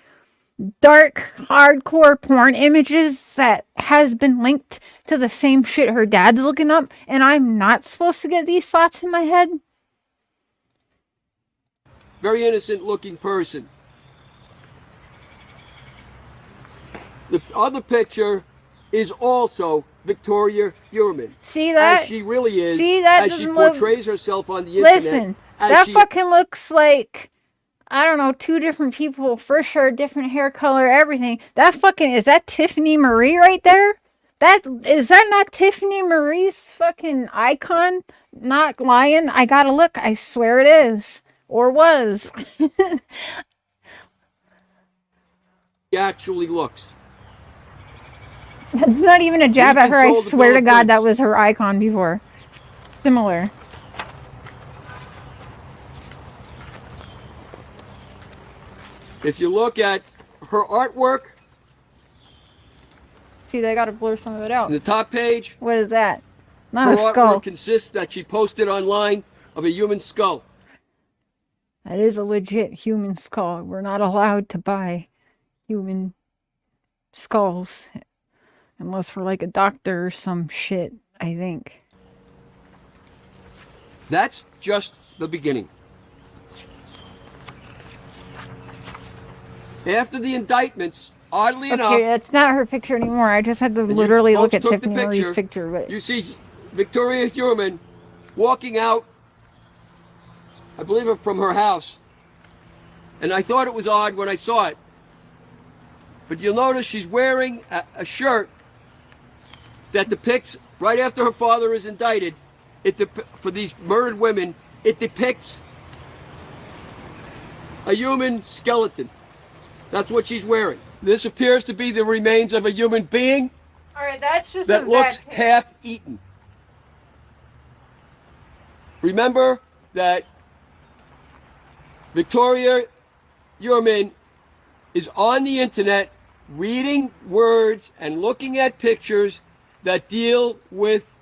dark, hardcore porn images that has been linked to the same shit her dad's looking up, and I'm not supposed to get these thoughts in my head. Very innocent looking person. The other picture is also Victoria Heuermann. See that? As she really is. See that? As she portrays herself on the internet. Listen, that fucking looks like, I don't know, two different people, for sure, different hair color, everything. That fucking, is that Tiffany Marie right there? Is that not Tiffany Marie's fucking icon? Not lying. I gotta look. I swear it is. Or was. She actually looks. That's not even a jab at her. I swear to God that was her icon before. Similar. If you look at her artwork, see, they gotta blur some of it out. on the top page, what is that? Not her a skull. artwork consists that she posted online of a human skull. That is a legit human skull. We're not allowed to buy human skulls unless we're like a doctor or some shit, I think. That's just the beginning. After the indictments, oddly enough... Okay, that's not her picture anymore. I just had to literally look at Tiffany Marie's picture. But you see Victoria Heuermann walking out, I believe, from her house. And I thought it was odd when I saw it. But you'll notice she's wearing a shirt that depicts, right after her father is indicted, for these murdered women, it depicts a human skeleton. That's what she's wearing. This appears to be the remains of a human being. All right, that's just that looks half-eaten. Remember that Victoria Heuermann is on the internet reading words and looking at pictures that deal with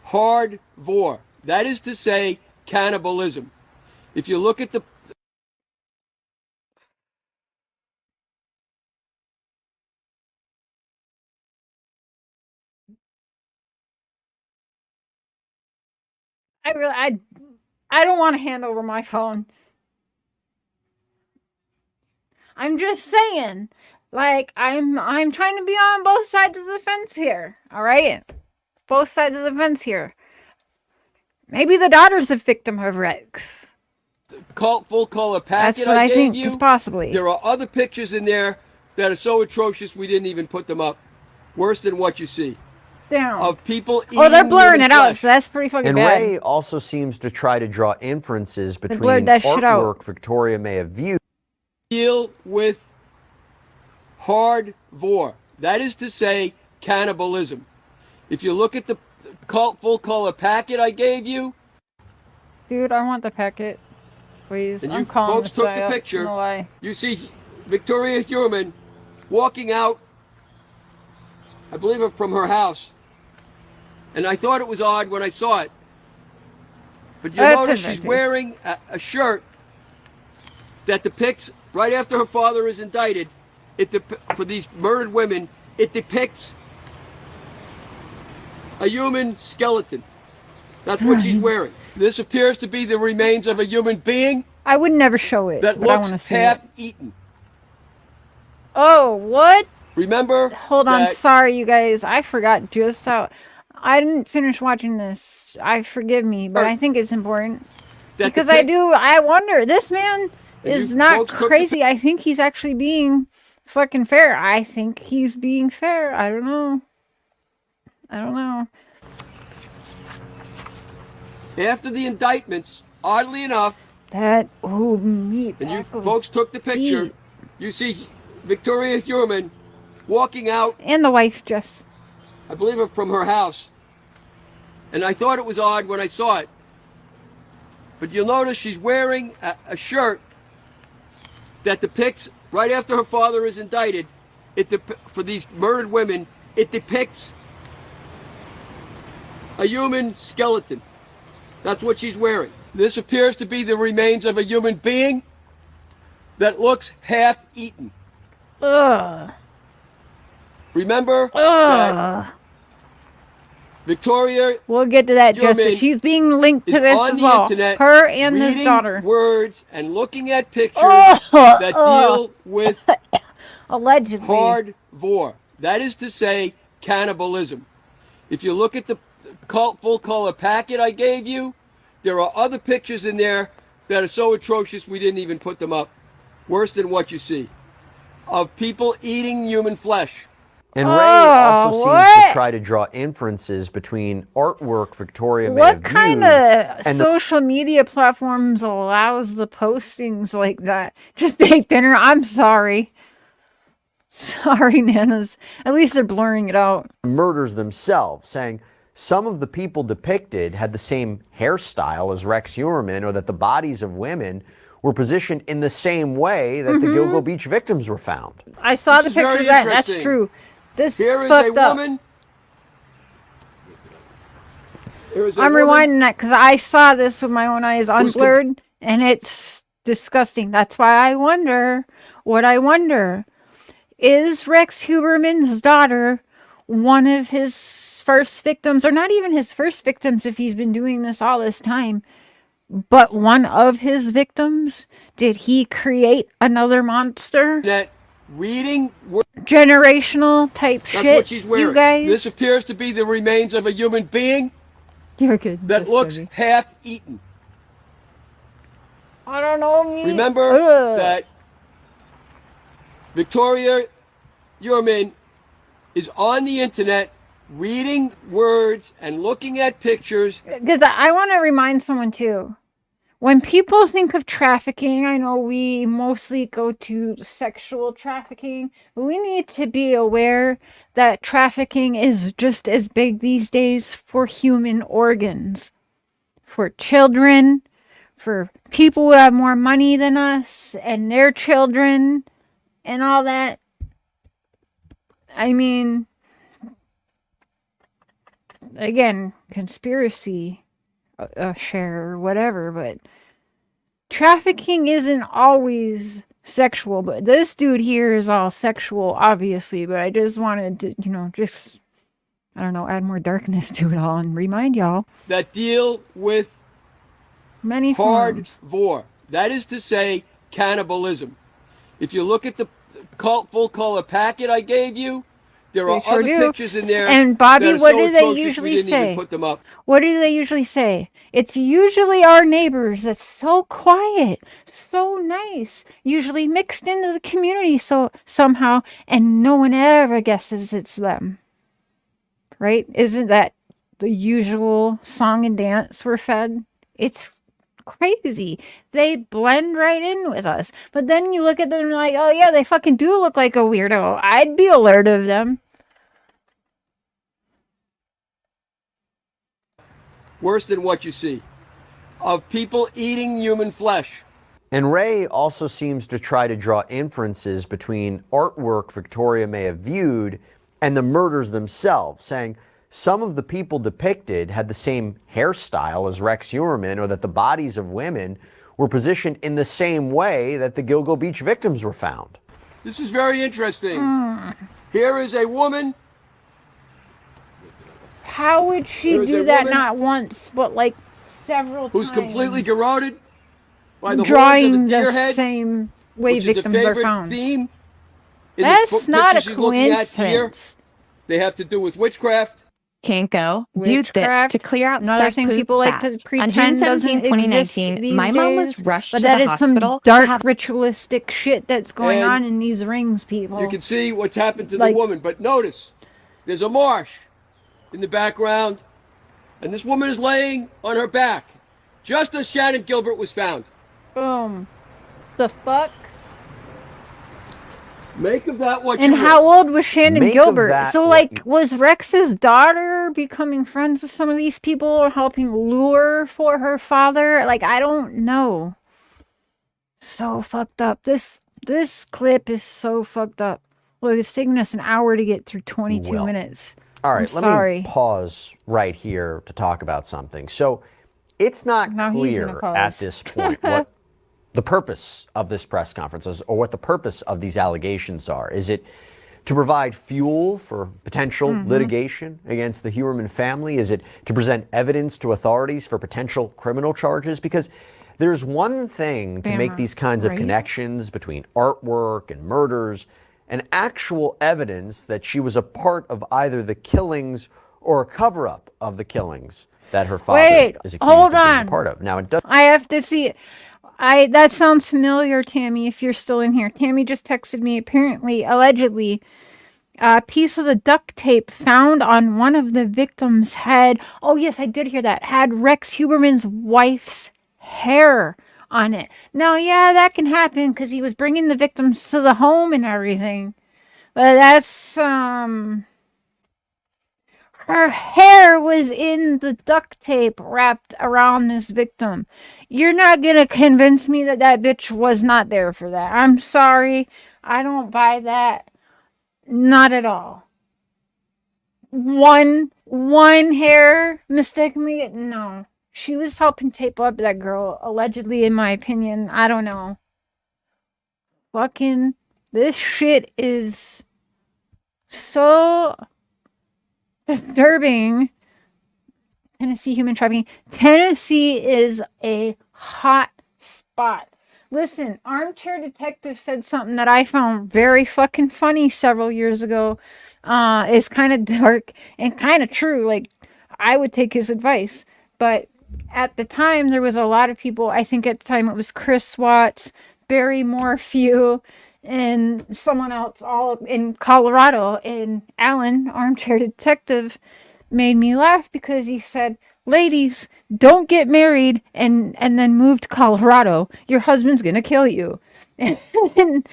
hard vor. That is to say, cannibalism. If you look at the I don't want to hand over my phone. I'm just saying, like, I'm trying to be on both sides of the fence here. All right, both sides of the fence here. Maybe the daughter's a victim of Rex. full color packet That's what I gave think you, is possibly. there are other pictures in there that are so atrocious we didn't even put them up. Worse than what you see. Damn. Of people eating they're blurring human it out, flesh. so that's pretty fucking And bad. Ray also seems to try to draw inferences between blurred that shit out. artwork Victoria may have viewed. Deal with hard vor. That is to say, cannibalism. If you look at the full color packet I gave you, Dude, I want the packet, please. and I'm you calling folks this took guy the up. picture, No lie. you see Victoria Heuermann walking out, I believe from her house. And I thought it was odd when I saw it. But you That's notice in my she's face. wearing a shirt that depicts, right after her father is indicted, for these murdered women, it depicts a human skeleton. That's what she's wearing. This appears to be the remains of a human being I would never show it, that but I looks want to see it. half-eaten. Oh, what? Remember? Hold on, that sorry you guys. I forgot just how. I didn't finish watching this. Forgive me, but I think it's important that because depict- I wonder. This man And is you not folks took the crazy. I think he's actually being fucking fair. I think he's being fair. I don't know. After the indictments, oddly enough, Meat. and you folks took the picture, you see Victoria Heuermann walking out, And the wife, Jess. I believe from her house. And I thought it was odd when I saw it. But you'll notice she's wearing a shirt that depicts, right after her father is indicted, for these murdered women, it depicts a human skeleton. That's what she's wearing. This appears to be the remains of a human being that looks half-eaten. Ugh. Remember that Ugh. Victoria We'll get to that, Jess, Heuermann but she's being linked to is this on as the well. internet Her and his reading daughter. words and looking at pictures Oh, that deal with Allegedly. hard vor. That is to say, cannibalism. If you look at the full color packet I gave you, there are other pictures in there that are so atrocious we didn't even put them up. Worse than what you see. Of people eating human flesh. And Ray also seems what? to try to draw inferences between artwork Victoria may What have kind viewed of and the social media platforms allows the postings like that? Just ate dinner. I'm sorry. Sorry, Nanas. At least they're blurring it out. murders themselves, saying some of the people depicted had the same hairstyle as Rex Heuermann, or that the bodies of women were positioned in the same way that the Gilgo Beach victims were found. I saw This the is very pictures of that. That's interesting. true. This Here is is fucked a up. woman. Here is a I'm woman rewinding that because I saw this with my own eyes unblurred, and it's disgusting. That's why I wonder, is Rex Heuermann's daughter one of his first victims, or not even his first victims if he's been doing this all this time, but one of his victims? Did he create another monster? that reading words. Generational type That's shit, what she's wearing. you guys? This appears to be the remains of a human being You're good. that Yes, looks baby. half-eaten. I don't know me. Remember Ugh. that Victoria Heuermann is on the internet reading words and looking at pictures. Because I want to remind someone too. When people think of trafficking, I know we mostly go to sexual trafficking, but we need to be aware that trafficking is just as big these days for human organs, for children, for people who have more money than us and their children and all that. I mean, again, conspiracy share or whatever, but trafficking isn't always sexual. But this dude here is all sexual, obviously. But I just wanted to, just, I don't know, add more darkness to it all and remind y'all that deal with many forms. Hardcore. That is to say, cannibalism. If you look at the full color packet I gave you, there are other pictures in there. And Bobby, what do they usually say? Put them up. What do they usually say? It's usually our neighbors that's so quiet, so nice, usually mixed into the community so somehow, and no one ever guesses it's them. Right? Isn't that the usual song and dance we're fed? It's crazy. They blend right in with us. But then you look at them and you're like, oh yeah, they fucking do look like a weirdo. I'd be alert of them. Worse than what you see of people eating human flesh. And Ray also seems to try to draw inferences between artwork Victoria may have viewed and the murders themselves, saying some of the people depicted had the same hairstyle as Rex Heuermann, or that the bodies of women were positioned in the same way that the Gilgo Beach victims were found. This is very interesting. Here is a woman. How would she do that not once, but like several who's times? Who's completely garroted by the drawing horns of the deer the head, same way which victims is a are favorite found. Theme in That's not a pictures you're looking at here. coincidence. They have to do with witchcraft. Kinko, do this to clear out Another stuck thing poop people like fast. to pretend On June 17, doesn't 2019, exist my these mom was days, rushed but to that the is hospital. some dark ritualistic shit that's going And on in these rings, people. You can see what's happened to Like- the woman, but notice there's a marsh in the background, and this woman is laying on her back, just as Shannon Gilbert was found. Boom. The fuck? Make of that what And you how will. old was Shannon Make of Gilbert? that So, what like, you- was Rex's daughter becoming friends with some of these people or helping lure for her father? Like, I don't know. So fucked up. This clip is so fucked up. Look, it's taking us an hour to get through 22 Well, minutes. All right, I'm let sorry. me pause right here to talk about something. So it's not Now he's gonna clear pause. at this point what the purpose of this press conference is, or what the purpose of these allegations are. Is it to provide fuel for potential litigation against the Heuermann family? Is it to present evidence to authorities for potential criminal charges? Because there's one thing to make these kinds of connections between artwork and murders and actual evidence that she was a part of either the killings or a cover-up of the killings that her father is accused of being a part of. Now, it does. I have to see it. That sounds familiar, Tammy, if you're still in here. Tammy just texted me, apparently, allegedly, a piece of the duct tape found on one of the victims' head. Oh, yes, I did hear that. Had Rex Heuermann's wife's hair on it. Now, yeah, that can happen because he was bringing the victims to the home and everything. But that's, her hair was in the duct tape wrapped around this victim. You're not going to convince me that that bitch was not there for that. I'm sorry. I don't buy that. Not at all. One hair mistakenly? No. She was helping tape up that girl, allegedly, in my opinion. I don't know. Fucking, this shit is so disturbing. Tennessee human trafficking. Tennessee is a hot spot. Listen, Armchair Detective said something that I found very fucking funny several years ago. It's kind of dark and kind of true. Like, I would take his advice. But at the time, there was a lot of people. I think at the time it was Chris Watts, Barry Morphew, and someone else all in Colorado. And Alan, armchair detective, made me laugh because he said, ladies, don't get married and then move to Colorado. Your husband's going to kill you. And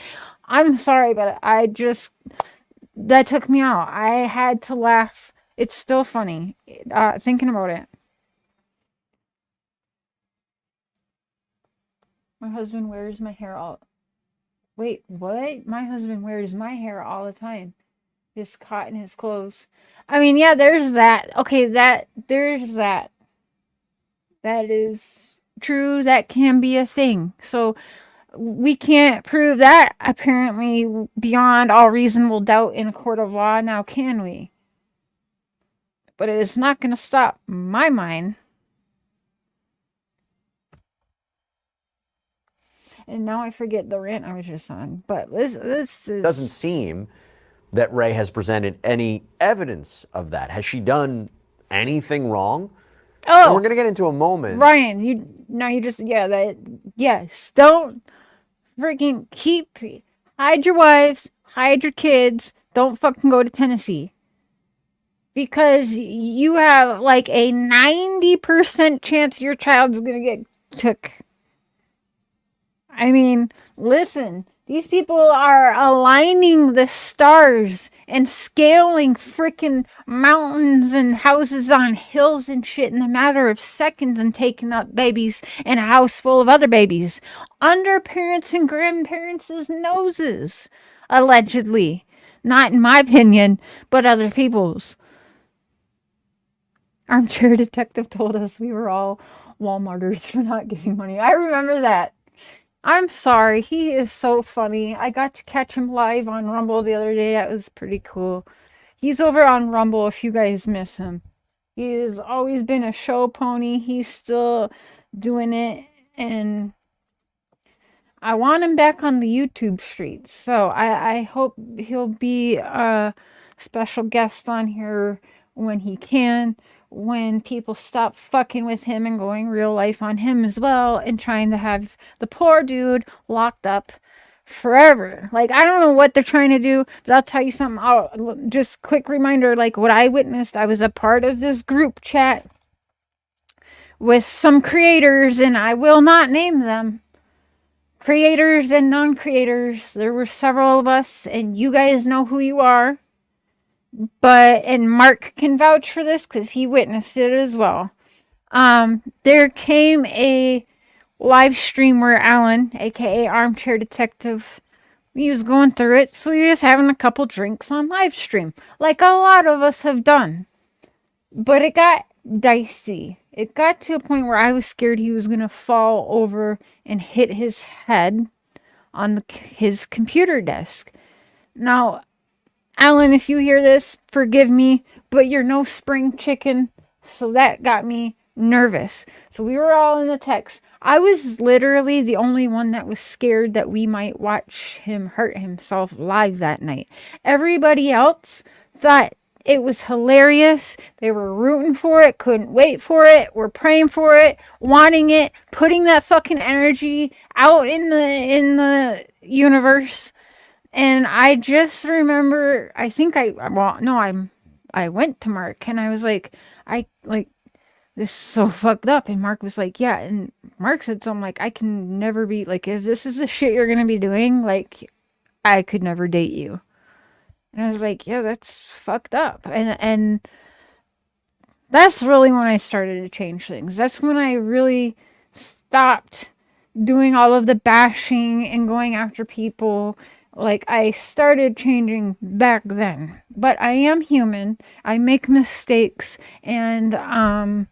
I'm sorry, but that took me out. I had to laugh. It's still funny thinking about it. My husband wears my hair all... Wait, what? My husband wears my hair all the time. His cotton, his clothes. I mean, yeah, there's that. Okay, there's that. That is true. That can be a thing. So we can't prove that apparently beyond all reasonable doubt in a court of law now, can we? But it's not going to stop my mind. And now I forget the rant I was just on. But this is... Doesn't seem that Ray has presented any evidence of that. Has she done anything wrong? Oh, and we're going to get into a moment. Ryan, yes, don't freaking hide your wives, hide your kids, don't fucking go to Tennessee. Because you have like a 90% chance your child's gonna get took. I mean, listen, these people are aligning the stars and scaling freaking mountains and houses on hills and shit in a matter of seconds and taking up babies in a house full of other babies under parents and grandparents' noses, allegedly. Not in my opinion, but other people's. Armchair detective told us we were all Walmarters for not giving money. I remember that. I'm sorry. He is so funny. I got to catch him live on Rumble the other day. That was pretty cool. He's over on Rumble if you guys miss him. He has always been a show pony. He's still doing it. And I want him back on the YouTube streets. So I hope he'll be a special guest on here when he can. When people stop fucking with him and going real life on him as well and trying to have the poor dude locked up forever. Like, I don't know what they're trying to do, but I'll tell you something. Just quick reminder, like what I witnessed, I was a part of this group chat with some creators, and I will not name them. Creators and non-creators. There were several of us, and you guys know who you are. And Mark can vouch for this because he witnessed it as well. There came a live stream where Alan, aka Armchair Detective, he was going through it. So he was having a couple drinks on live stream, like a lot of us have done. But it got dicey. It got to a point where I was scared he was going to fall over and hit his head on his computer desk. Now, Alan, if you hear this, forgive me, but you're no spring chicken, so that got me nervous. So we were all in the text. I was literally the only one that was scared that we might watch him hurt himself live that night. Everybody else thought it was hilarious. They were rooting for it, couldn't wait for it, were praying for it, wanting it, putting that fucking energy out in the universe. And I just remember, I went to Mark and I was like, this is so fucked up. And Mark was like, yeah. And Mark said something like, I can never be, like, if this is the shit you're going to be doing, like, I could never date you. And I was like, yeah, that's fucked up. And that's really when I started to change things. That's when I really stopped doing all of the bashing and going after people. Like, I started changing back then. But I am human. I make mistakes. And,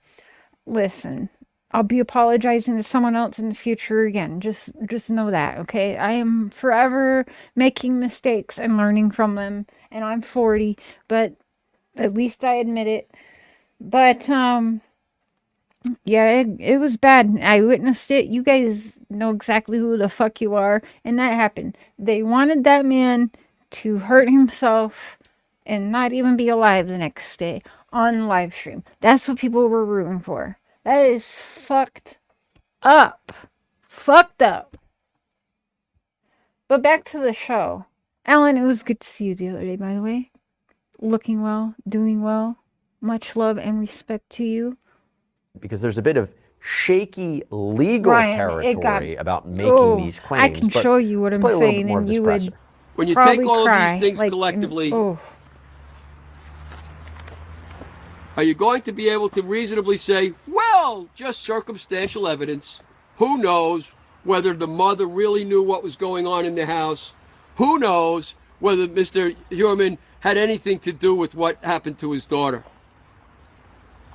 listen, I'll be apologizing to someone else in the future again. Just know that, okay? I am forever making mistakes and learning from them. And I'm 40, but at least I admit it. But, yeah, it was bad. I witnessed it. You guys know exactly who the fuck you are. And that happened. They wanted that man to hurt himself and not even be alive the next day on live stream. That's what people were rooting for. That is fucked up. Fucked up. But back to the show. Alan, it was good to see you the other day, by the way. Looking well, doing well. Much love and respect to you. Because there's a bit of shaky legal territory about making these claims. I can show you what I'm saying, and you would when you probably take all cry, of these things like, collectively, are you going to be able to reasonably say, well, just circumstantial evidence? Who knows whether the mother really knew what was going on in the house? Who knows whether Mr. Heuermann had anything to do with what happened to his daughter?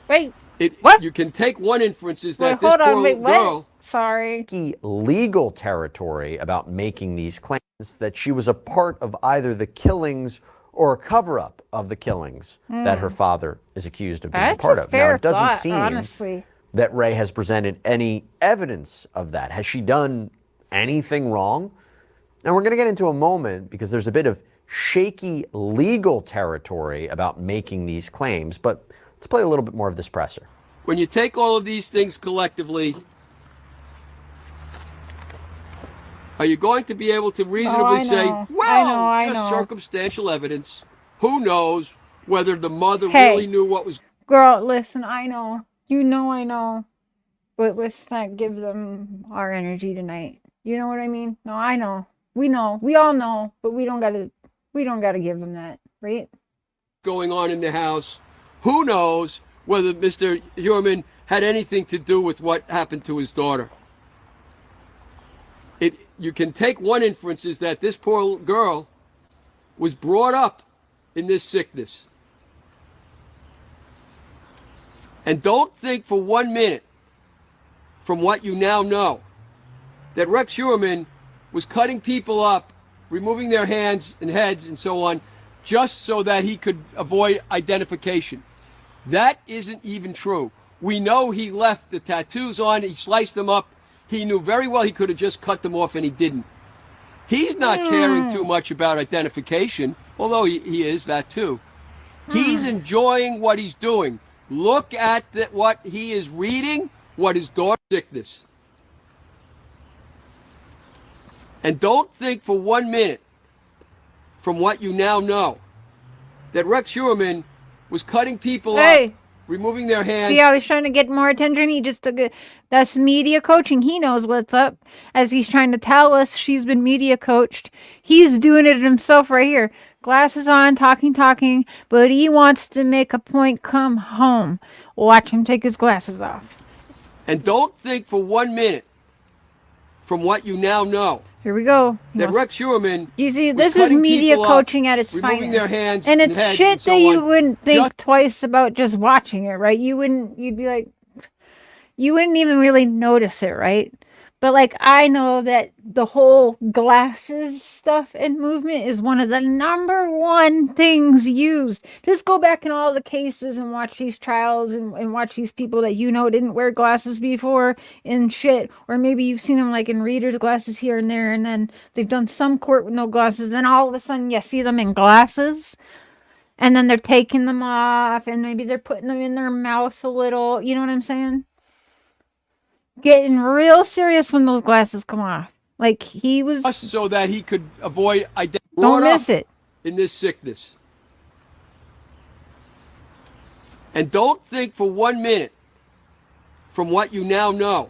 Wait. What? You can take one inference is that this poor girl... Sorry. Legal territory about making these claims that she was a part of either the killings or a cover-up of the killings that her father is accused of being a part of. Now, it doesn't seem that Ray has presented any evidence of that. Has she done anything wrong? Now, we're going to get into a moment because there's a bit of shaky legal territory about making these claims, but let's play a little bit more of this presser. When you take all of these things collectively, are you going to be able to reasonably say, well, just circumstantial evidence? Who knows whether the mother really knew what was... Girl, listen, I know. You know I know. But let's not give them our energy tonight. You know what I mean? No, I know. We know. We all know, but we don't gotta give them that, right? Going on in the house. Who knows whether Mr. Heuermann had anything to do with what happened to his daughter? You can take one inference is that this poor girl was brought up in this sickness. And don't think for 1 minute, from what you now know, that Rex Heuermann was cutting people up, removing their hands and heads and so on, just so that he could avoid identification. That isn't even true. We know he left the tattoos on, he sliced them up. He knew very well he could have just cut them off and he didn't. He's not caring too much about identification, although he is that too. He's enjoying what he's doing. Look at what he is reading, what his daughter's sickness. And don't think for 1 minute, from what you now know, that Rex Heuermann was cutting people up, removing their hands. See how he's trying to get more attention? He just took that's media coaching. He knows what's up. As he's trying to tell us she's been media coached. He's doing it himself right here. Glasses on, talking, but he wants to make a point come home. Watch him take his glasses off. And don't think for 1 minute, from what you now know, here we go. That Rex Heuermann. You see, this is media coaching at its finest. Their hands and it's shit that you wouldn't think twice about just watching it, right? You'd be like, you wouldn't even really notice it, right? But like, I know that the whole glasses stuff and movement is one of the #1 things used. Just go back in all the cases and watch these trials and watch these people that you know didn't wear glasses before and shit. Or maybe you've seen them like in reader's glasses here and there, and then they've done some court with no glasses. Then all of a sudden you see them in glasses. And then they're taking them off, and maybe they're putting them in their mouth a little. You know what I'm saying? Getting real serious when those glasses come off. Like he was... So that he could avoid identity. Don't miss it. In this sickness. And don't think for 1 minute, from what you now know,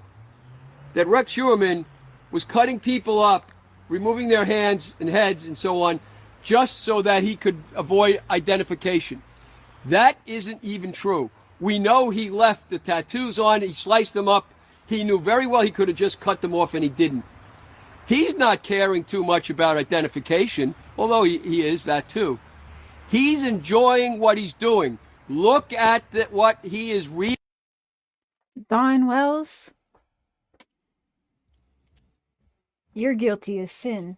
that Rex Heuermann was cutting people up, removing their hands and heads and so on, just so that he could avoid identification. That isn't even true. We know he left the tattoos on, he sliced them up. He knew very well he could have just cut them off and he didn't. He's not caring too much about identification, although he is that too. He's enjoying what he's doing. Look at what he is reading. Dawn Wells, you're guilty of sin.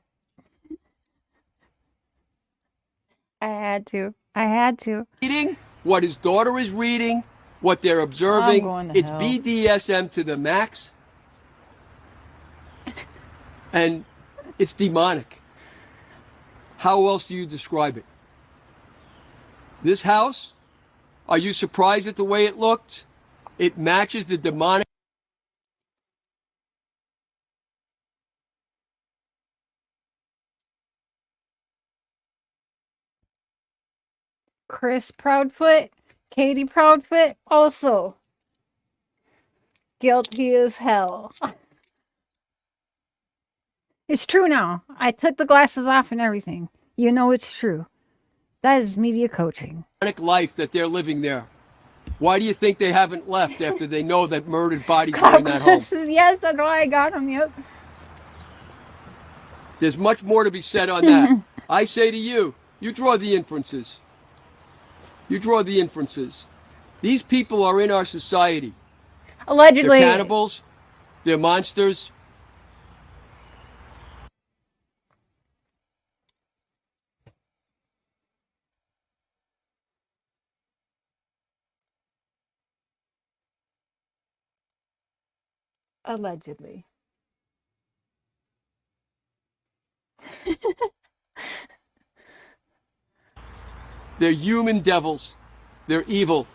I had to. Reading what his daughter is reading, what they're observing. It's hell. BDSM to the max. And it's demonic. How else do you describe it? This house, are you surprised at the way it looked? It matches the demonic. Chris Proudfoot, Katie Proudfoot, also guilty as hell. It's true now. I took the glasses off and everything. You know it's true. That is media coaching. Life that they're living there. Why do you think they haven't left after they know that murdered bodies are in that home? Yes, that's why I got them, yep. There's much more to be said on that. I say to you, you draw the inferences. You draw the inferences. These people are in our society. Allegedly. They're cannibals. They're monsters. Allegedly. They're human devils. They're evil.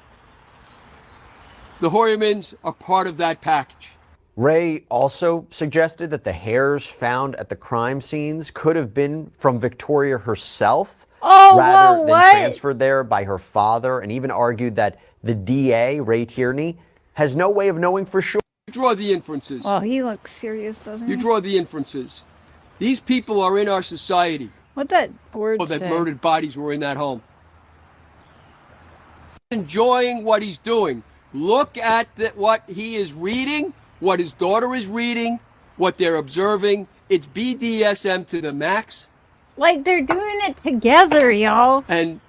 The Heuermanns are part of that package. Ray also suggested that the hairs found at the crime scenes could have been from Victoria herself, rather than transferred there by her father, and even argued that the DA, Ray Tierney, has no way of knowing for sure. You draw the inferences. Oh, he looks serious, doesn't he? You draw the inferences. These people are in our society. What that word that say? Murdered bodies were in that home. Enjoying what he's doing. Look at what he is reading, what his daughter is reading, what they're observing. It's BDSM to the max. Like they're doing it together, y'all. And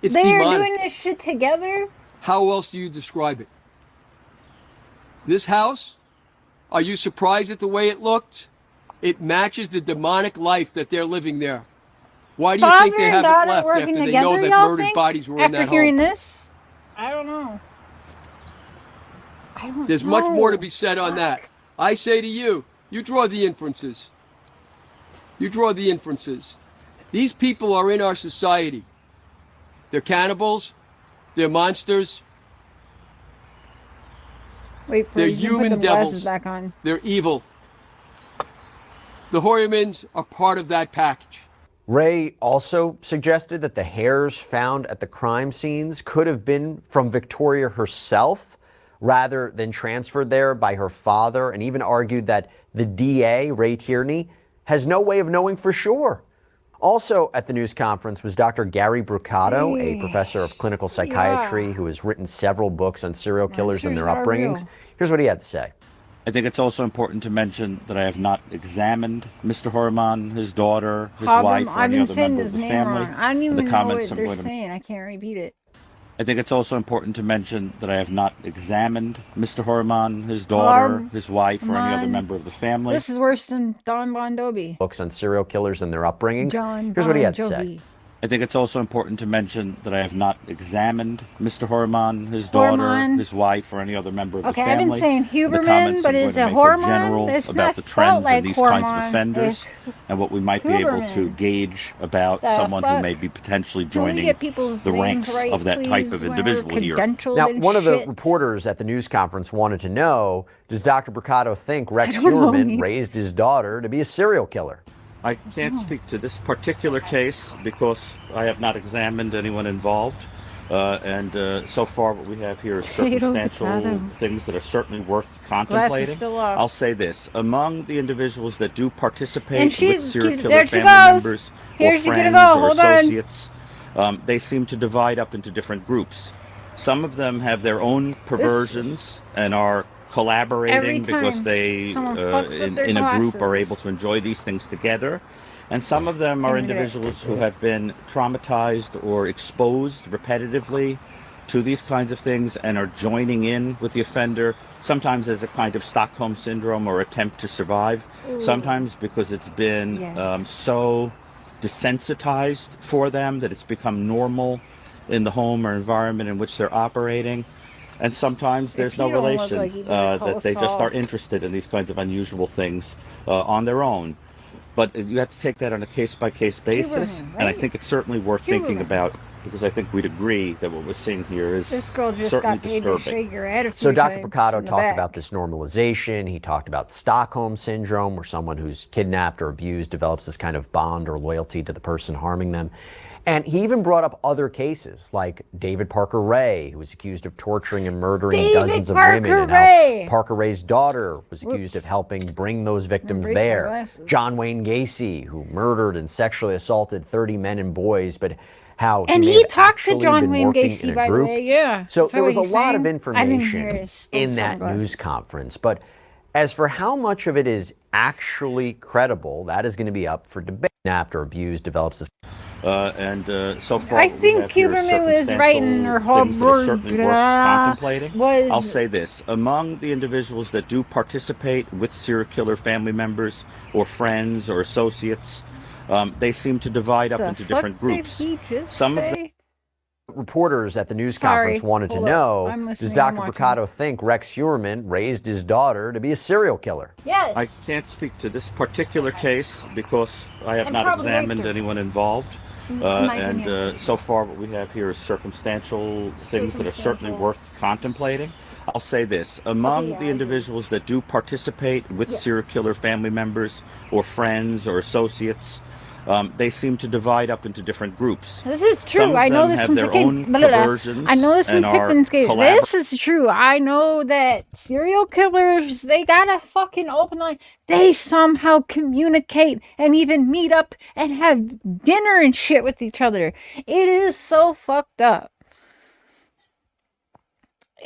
it's They're demonic. doing this shit together? How else do you describe it? This house, are you surprised at the way it looked? It matches the demonic life that they're living there. Why do you think they haven't left after they know that murdered bodies were in that home? After hearing this? I don't know. There's much more to be said on that. I say to you, you draw the inferences. You draw the inferences. These people are in our society. They're cannibals. They're monsters. Wait for They're you to put human the devils. glasses back on. They're evil. The Heuermanns are part of that package. Ray also suggested that the hairs found at the crime scenes could have been from Victoria herself, rather than transferred there by her father, and even argued that the DA, Ray Tierney, has no way of knowing for sure. Also at the news conference was Dr. Gary Brucato, a professor of clinical psychiatry who has written several books on serial killers and their upbringings. Here's what he had to say. I think it's also important to mention that I have not examined Mr. Heuermann, his daughter, his wife, or any other member of the family. I don't even The know comments what I'm they're going to saying. I can't repeat it. I think it's also important to mention that I have not examined Mr. Heuermann, his daughter, his wife, or any other member of the family. This is worse than Don Bon Jovi. Books on serial killers and their upbringings. John Here's what he had to Bon say. Jovi. I think it's also important to mention that I have not examined Mr. Heuermann, his daughter, his wife, or any other member of the family. Okay, I've been saying The Heuermann, comments but I'm is going it to make are Heuermann? general It's about not the spelled trends like of these kinds of Heuermann. offenders It's and what we might be able to Heuermann. gauge about The someone who fuck? may be potentially Can we joining get people's the names ranks right, of that type please, of when we're individual here. credentialed Now, and one of the shit? reporters at the news conference wanted to know, does Dr. Brucato think Rex Heuermann raised his daughter to be a serial killer? I can't speak to this particular case because I have not examined anyone involved. So far what we have here is circumstantial things that are certainly worth contemplating. Still off. I'll say this. Among the individuals that do participate And with she's- serial there killer she family goes. members Here or she's gonna friends go. or Hold on. associates, they seem to divide up into different groups. Some of them have their own perversions and are collaborating because they, in a group, are able to enjoy these things together. And some of them are individuals who have been traumatized or exposed repetitively to these kinds of things and are joining in with the offender, sometimes as a kind of Stockholm syndrome or attempt to survive, sometimes because it's been so desensitized for them that it's become normal in the home or environment in which they're operating. And sometimes there's no relation, that they just are interested in these kinds of unusual things on their own. But you have to take that on a case-by-case basis, and I think it's certainly worth thinking about because I think we'd agree that what we're seeing here is This girl just certainly got paid to disturbing. shake your head a few So Dr. times Picado in the talked back. about this normalization. He talked about Stockholm syndrome, where someone who's kidnapped or abused develops this kind of bond or loyalty to the person harming them. And he even brought up other cases, like David Parker Ray, who was accused of torturing and murdering dozens of women, and how Parker Ray's daughter was accused of helping bring those victims there. John Wayne Gacy, who murdered and sexually assaulted 30 men and boys, but how And he he talked to John Wayne working Gacy, in a by the group. way, yeah. So Is that there was a what he's lot of saying? I didn't hear information his in that sunglasses. news conference. But as for how much of it is actually credible, that is going to be up for debate. After abuse develops this. So far, I think Heuermann was writing her whole contemplating. was. I'll say this: among the individuals that do participate with serial killer family members or friends or associates, they seem to divide up into different groups. Some of them. Reporters at the news conference wanted to know, does Dr. Picado think Rex Heuermann raised his daughter to be a serial killer? Yes. I can't speak to this particular case because I have not examined anyone involved. So far what we have here is circumstantial things that are certainly worth contemplating. I'll say this: among the individuals that do participate with serial killer family members or friends or associates, they seem to divide up into different groups. This is true. I know this from Pickens. I know this from Pickens case. This is true. I know that serial killers, they got a fucking open line. They somehow communicate and even meet up and have dinner and shit with each other. It is so fucked up.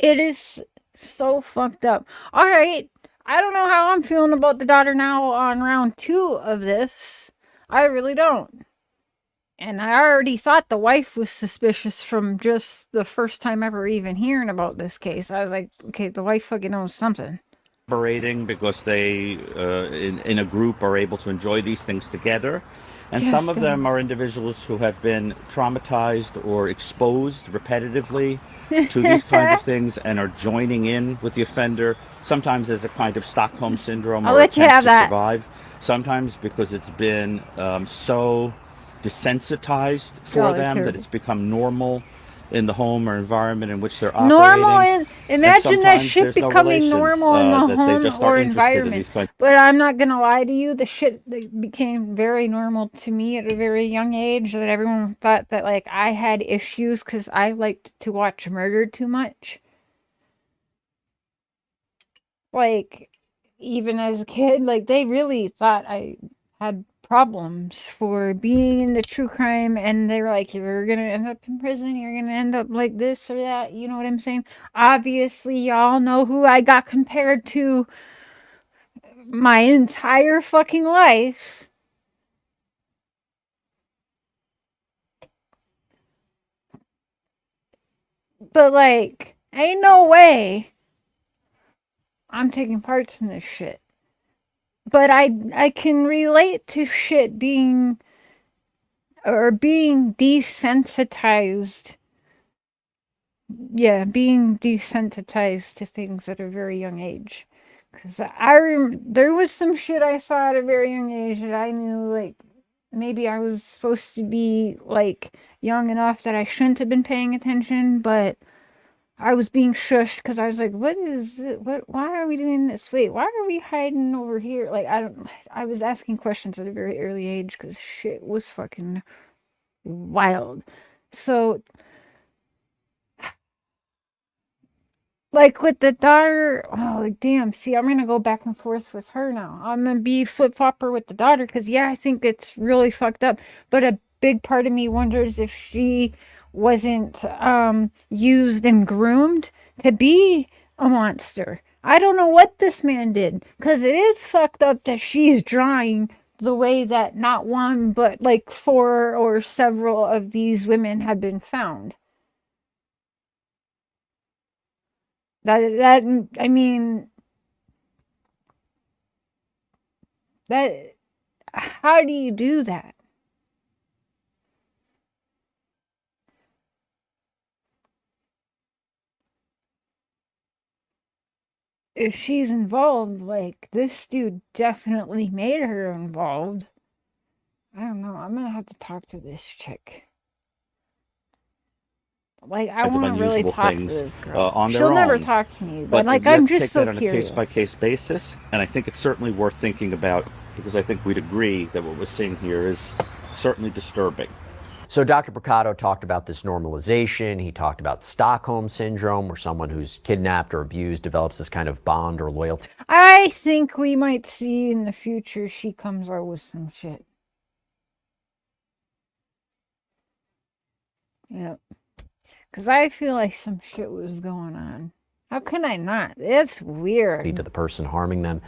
It is so fucked up. All right. I don't know how I'm feeling about the daughter now on round 2 of this. I really don't. And I already thought the wife was suspicious from just the first time ever even hearing about this case. I was like, okay, the wife fucking knows something. Collaborating because they, in a group, are able to enjoy these things together. And some of them are individuals who have been traumatized or exposed repetitively to these kinds of things and are joining in with the offender, sometimes as a kind of Stockholm syndrome or attempt to survive. Sometimes because it's been so desensitized for them that it's become normal in the home or environment in which they're operating. Imagine that shit becoming normal in the home or environment. But I'm not gonna lie to you, the shit that became very normal to me at a very young age, that everyone thought that like I had issues because I liked to watch murder too much. Like, even as a kid, like they really thought I had problems for being into true crime, and they were like, you're gonna end up in prison, you're gonna end up like this or that, you know what I'm saying? Obviously y'all know who I got compared to my entire fucking life. But like, ain't no way I'm taking parts in this shit. But I can relate to shit being desensitized. Yeah, being desensitized to things at a very young age. Because there was some shit I saw at a very young age that I knew, like, maybe I was supposed to be, like, young enough that I shouldn't have been paying attention, but I was being shushed because I was like, what is it? Why are we doing this? Wait, why are we hiding over here? Like, I was asking questions at a very early age because shit was fucking wild. So, like with the daughter, oh, like, damn, see, I'm going to go back and forth with her now. I'm going to be flip-flopper with the daughter because, yeah, I think it's really fucked up. But a big part of me wonders if she wasn't used and groomed to be a monster. I don't know what this man did, because it is fucked up that she's drawing the way that not one but like 4 or several of these women have been found. That I mean, that, how do you do that? If she's involved, like, this dude definitely made her involved. I don't know. I'm gonna have to talk to this chick. Like, I want to really talk to this girl. On their She'll own, never talk to me, but like, you have I'm to just take so that curious. on a case-by-case basis, and I think it's certainly worth thinking about, because I think we'd agree that what we're seeing here is certainly disturbing. So Dr. Mercado talked about this normalization. He talked about Stockholm syndrome, where someone who's kidnapped or abused develops this kind of bond or loyalty. I think we might see in the future she comes out with some shit. Yep. Because I feel like some shit was going on. How can I not? It's weird. To the person harming them.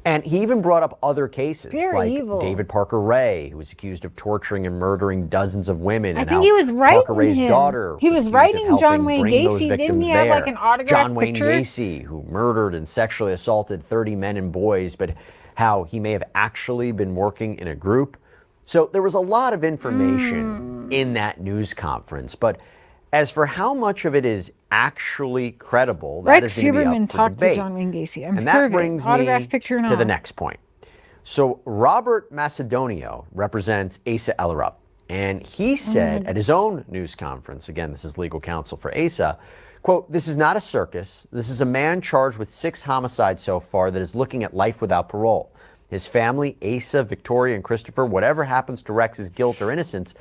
And he even brought up other cases, like David Parker Ray, who was accused of torturing and murdering dozens of women. I think he was writing him. Daughter he was writing John Wayne Gacy. Didn't he have like an autographed John Wayne picture? Gacy, who murdered and sexually assaulted 30 men and boys, but how he may have actually been working in a group. So there was a lot of information in that news conference. But as for how much of it is actually credible, that is going to be up for debate. To John Wayne Gacy. And that brings me to the next point. So Robert Macedonio represents Asa Ellerup, and he said at his own news conference, again, this is legal counsel for Asa, quote, "This is not a circus. This is a man charged with 6 homicides so far that is looking at life without parole. His family, Asa, Victoria, and Christopher, whatever happens to Rex's guilt or innocence,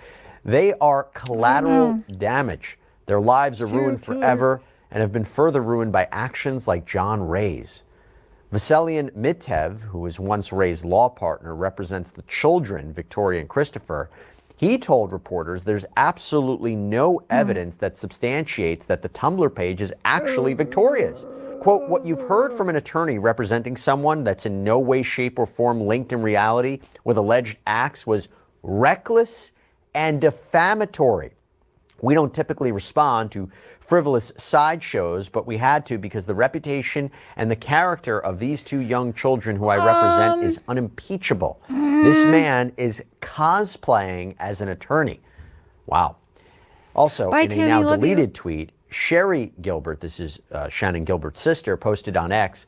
they are collateral damage. Their lives are ruined forever and have been further ruined by actions like John Ray's." Vasilian Mitev, who was once Ray's law partner, represents the children, Victoria and Christopher. He told reporters there's absolutely no evidence that substantiates that the Tumblr page is actually Victoria's. Quote, "What you've heard from an attorney representing someone that's in no way, shape, or form linked in reality with alleged acts was reckless and defamatory. We don't typically respond to frivolous sideshows, but we had to because the reputation and the character of these 2 young children who I represent is unimpeachable. This man is cosplaying as an attorney." Wow. Also, in a now deleted tweet, Sherry Gilbert, this is Shannon Gilbert's sister, posted on X,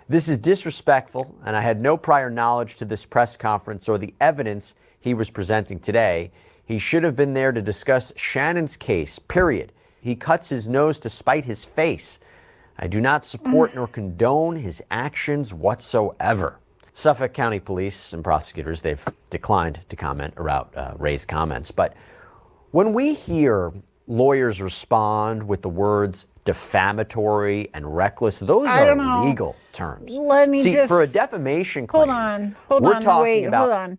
"This is disrespectful, and I had no prior knowledge to this press conference or the evidence he was presenting today. He should have been there to discuss Shannon's case, period. He cuts his nose to spite his face. I do not support nor condone his actions whatsoever." Suffolk County Police and prosecutors, they've declined to comment about Ray's comments. But when we hear lawyers respond with the words defamatory and reckless, those are legal terms. Let me See, just, for a defamation claim, hold about... on.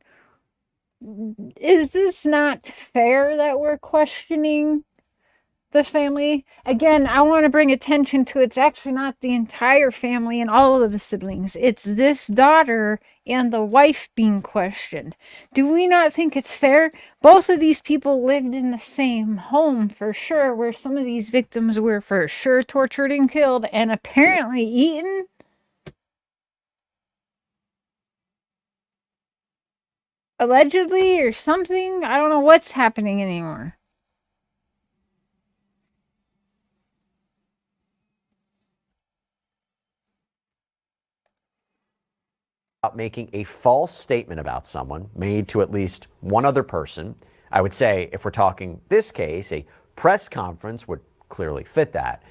Is this not fair that we're questioning the family? Again, I want to bring attention to it's actually not the entire family and all of the siblings. It's this daughter and the wife being questioned. Do we not think it's fair? Both of these people lived in the same home for sure, where some of these victims were for sure tortured and killed and apparently eaten. Allegedly or something. I don't know what's happening anymore. About making a false statement about someone made to at least one other person. I would say, if we're talking this case, a press conference would clearly fit that.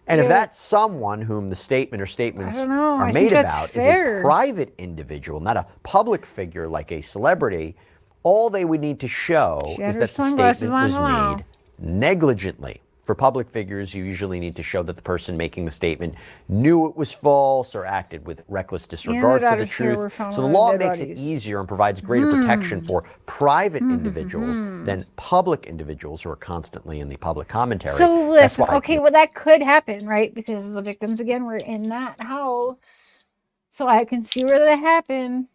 And if that someone whom the statement or statements are made about is a private individual, not a public figure like a celebrity, all they would need to show is that the statement was made negligently. For public figures, you usually need to show that the person making the statement knew it was false or acted with reckless disregard for the truth. So the law makes it easier and provides greater protection for private individuals than public individuals who are constantly in the public commentary. So listen, okay, well that could happen, right? Because the victims, again, were in that house. So I can see where that happened.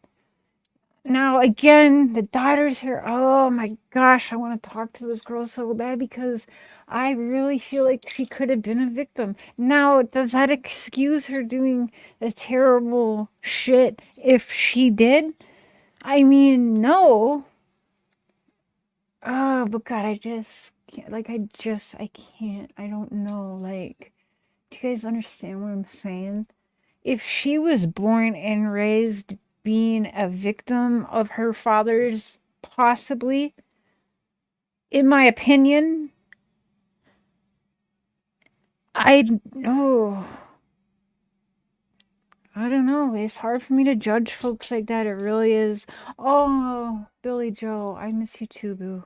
Now, again, the daughter's here. Oh my gosh, I want to talk to this girl so bad because I really feel like she could have been a victim. Now, does that excuse her doing the terrible shit if she did? I mean, no. Oh, but God, I just can't. I can't. I don't know. Like, do you guys understand what I'm saying? If she was born and raised being a victim of her father's, possibly, in my opinion, I don't know. It's hard for me to judge folks like that. It really is. Oh, Billy Joe, I miss you too, boo.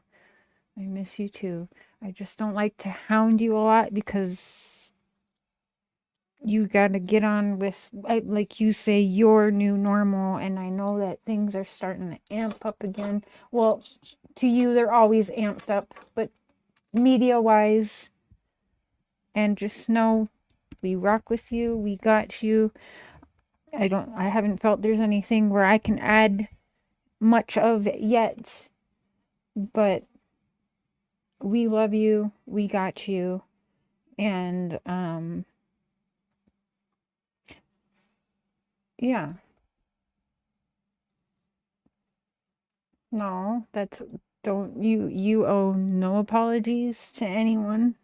I miss you too. I just don't like to hound you a lot because you got to get on with, like you say, your new normal. And I know that things are starting to amp up again. Well, to you, they're always amped up, but media-wise, and just know we rock with you. We got you. I haven't felt there's anything where I can add much of it yet, but we love you. We got you. And, yeah. No, you owe no apologies to anyone.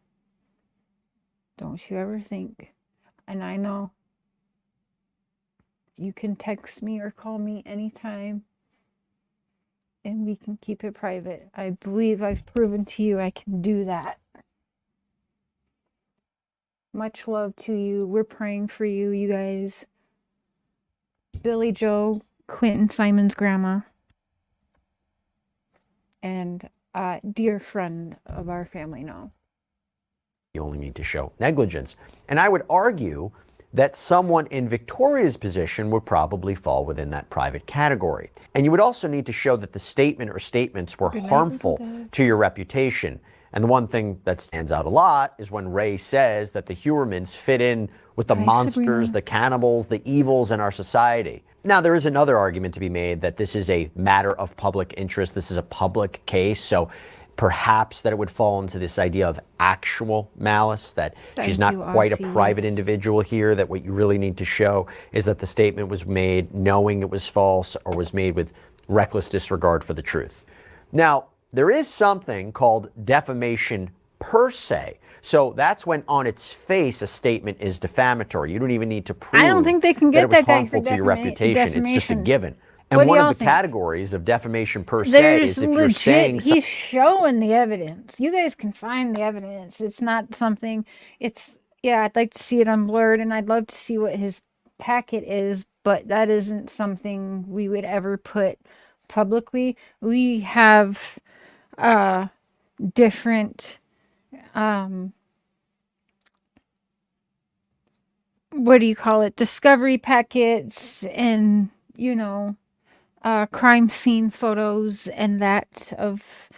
Don't you ever think. And I know you can text me or call me anytime and we can keep it private. I believe I've proven to you I can do that. Much love to you. We're praying for you, you guys. Billy Joe, Quentin Simon's grandma, and a dear friend of our family now. You only need to show negligence. And I would argue that someone in Victoria's position would probably fall within that private category. And you would also need to show that the statement or statements were harmful to your reputation. And the one thing that stands out a lot is when Ray says that the Heuermanns fit in with the monsters, the cannibals, the evils in our society. Now, there is another argument to be made that this is a matter of public interest. This is a public case, so perhaps that it would fall into this idea of actual malice, that she's not quite a private individual here, that what you really need to show is that the statement was made knowing it was false or was made with reckless disregard for the truth. Now, there is something called defamation per se. So that's when on its face a statement is defamatory. You don't even need to prove I don't think they can get that it was that guy harmful for to your reputation. It's just a given. And What do one of y'all the think? categories of defamation per se is if you're saying something. He's showing the evidence. You guys can find the evidence. It's not something, yeah, I'd like to see it unblurred and I'd love to see what his packet is, but that isn't something we would ever put publicly. We have different what do you call it? Discovery packets and, crime scene photos and that of